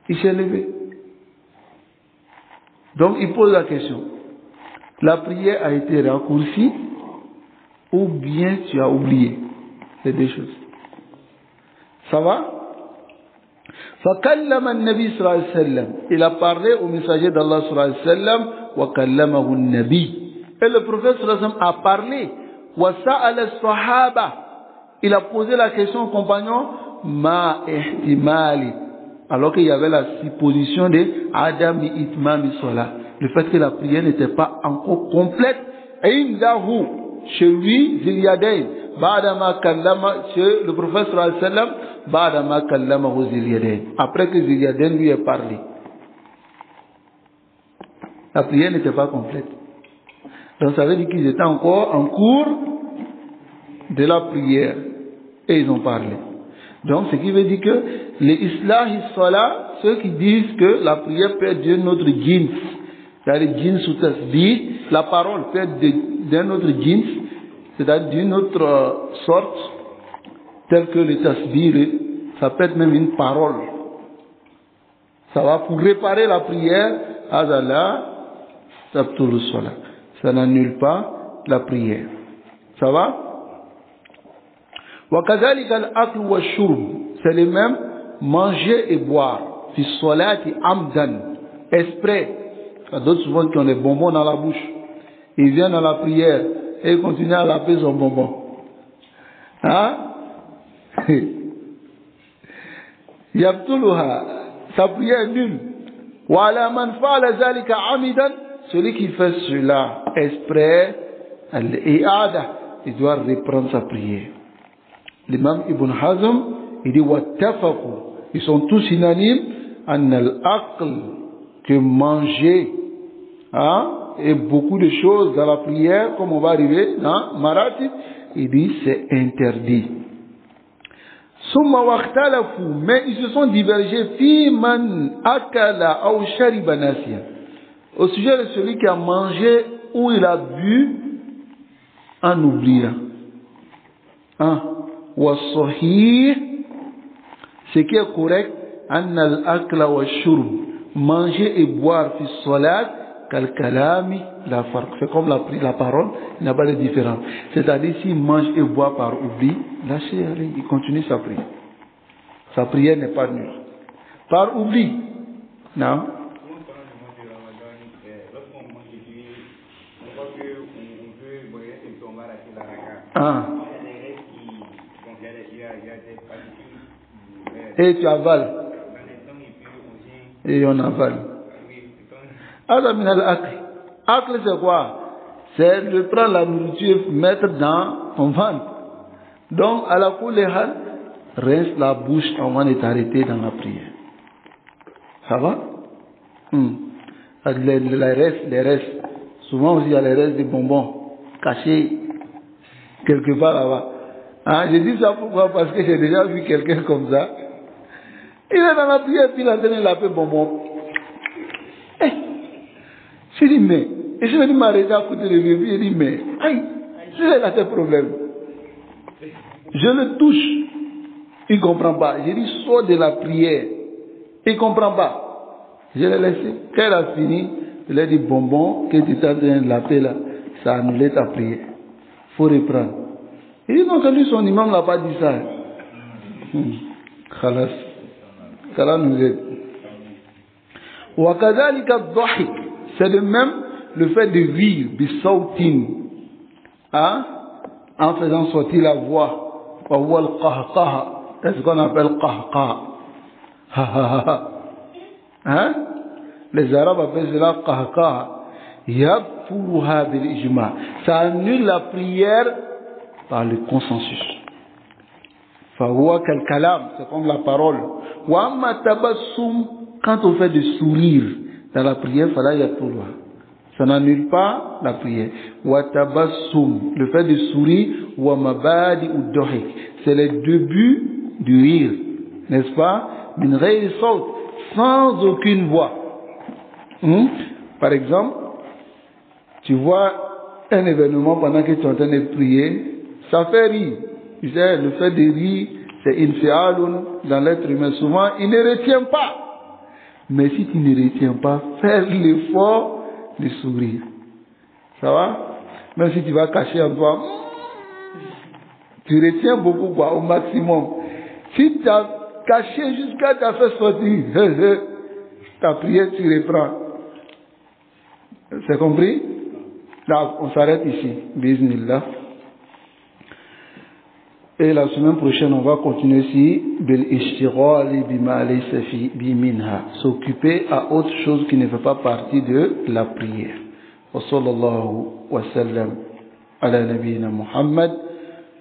Il s'est levé. Donc il pose la question. La prière a été raccourcie ou bien tu as oublié. C'est 2 choses. Ça va? فَكَلَّمَ النَّبِي صلى الله عليه وسلم. Il a parlé au messager d'Allah صلى الله عليه وسلم وَكَلَّمَهُ النَّبِي. Et le prophète صلى الله عليه وسلم a parlé. وَسَأَلَ الصَّحَابَةَ. Il a posé la question aux compagnons مَا احتمال. Alors qu'il y avait la supposition de Adam itmam salat, le fait que la prière n'était pas encore complète. Indahu, chez lui, Zil Yadayn, ba'dama kallama, chez le prophète sallallahu alayhi wa sallam, ba'dama kallamahu Zil Yadayn, après que Zil Yadayn lui ait parlé. La prière n'était pas complète. Donc ça veut dire qu'ils étaient encore en cours de la prière et ils ont parlé. Donc, ce qui veut dire que les islahi salah, ceux qui disent que la prière peut être d'un autre jins, c'est-à-dire jins ou tasbih, la parole peut être d'un autre jins, c'est-à-dire d'une autre sorte, telle que le tasbih, ça peut être même une parole. Ça va pour réparer la prière, azala, tabtul salah. Ça n'annule pas la prière. Ça va? وَكَذَلِكَ الْأَكْلُ وَالشُّرْبُ. C'est le même manger et boire. Fi solati amdan. Exprès. Il y a d'autres souvent qui ont des bonbons dans la bouche. Ils viennent à la prière et ils continuent à laver son bonbon. Hein? Yabtuluha. Sa prière est nulle. Wa ala man fa'ala zalika amidan. Celui qui fait cela exprès, al-i'ada, il doit reprendre sa prière. L'imam Ibn Hazm, il dit wattafaqu, ils sont tous unanimes an al-aql, que manger et beaucoup de choses dans la prière, comme on va arriver dans Maratib, il dit c'est interdit. Summa waqtalafu, mais ils se sont divergés fi man akala aw shariba nasiyan, au sujet de celui qui a mangé ou il a bu en oubliant. والصحيح, ce qui est correct, أن الأكل والشرب, manger et boire في الصلاة كالكلام لا فرق. C'est comme la parole, il n'y a pas de différence. C'est-à-dire s'il mange et boit par oubli, lâchez, allez, il continue sa prière. Sa prière n'est pas nulle. Par oubli, non. Et tu avales. Et on avale. Adam al-Akl. Akl c'est quoi? C'est de prendre la nourriture et mettre dans ton ventre. Donc, à la couleur, rince la bouche avant de t'arrêter dans la prière. Ça va? Les restes. Souvent aussi il y a les restes de bonbons cachés quelque part là-bas. Je dis ça pourquoi? Parce que j'ai déjà vu quelqu'un comme ça. Il est dans la prière, puis il a donné la paix bonbon. Je dis, mais, et je vais m'arrêter à côté de lui, puis je dis, mais, aïe, c'est là tes problèmes. Je le touche, il ne comprend pas. Je dis, sors de la prière, il ne comprend pas. Je l'ai laissé. Quand il a fini, je lui ai dit, bonbon, que tu t'as donné la paix là, ça a annulé ta prière. Il faut reprendre. Il dit, non, lui, son imam n'a pas dit ça. Khalas. Qu'Allah nous aide. C'est le même le fait de rire, bisautin, hein, en faisant sortir la voix, c'est ce qu'on appelle qahqaha. Hein? Les Arabes appellent cela qahqaha. Yabfuruha bil ijma. Ça annule la prière par le consensus. Fahuwa kal kalam, c'est comme la parole. Wa amma tabassum, quand on fait de sourire dans la prière, fala yabfuruha. Ça n'annule pas la prière. Wa tabassum, le fait de sourire, wa mabadi ou dohik, c'est les débuts du rire, n'est-ce pas? Min ghayri sawt, sans aucune voix. Par exemple, tu vois un événement pendant que tu es en train de prier, ça fait rire. Tu sais, le fait de rire, c'est infialun dans l'être humain. Souvent, il ne retient pas. Mais si tu ne retiens pas, fais l'effort de sourire. Ça va? Même si tu vas cacher en toi, tu retiens beaucoup, quoi, au maximum. Si tu as caché jusqu'à tu as fait sortir, ta prière, tu reprends. C'est compris? Là, on s'arrête ici. Bismillah. Et la semaine prochaine, on va continuer ici. S'occuper à autre chose qui ne fait pas partie de la prière. Wa sallallahu wa sallam ala nabiyyina Muhammad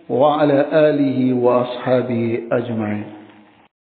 wa ala alihi wa ashabihi ajma'in.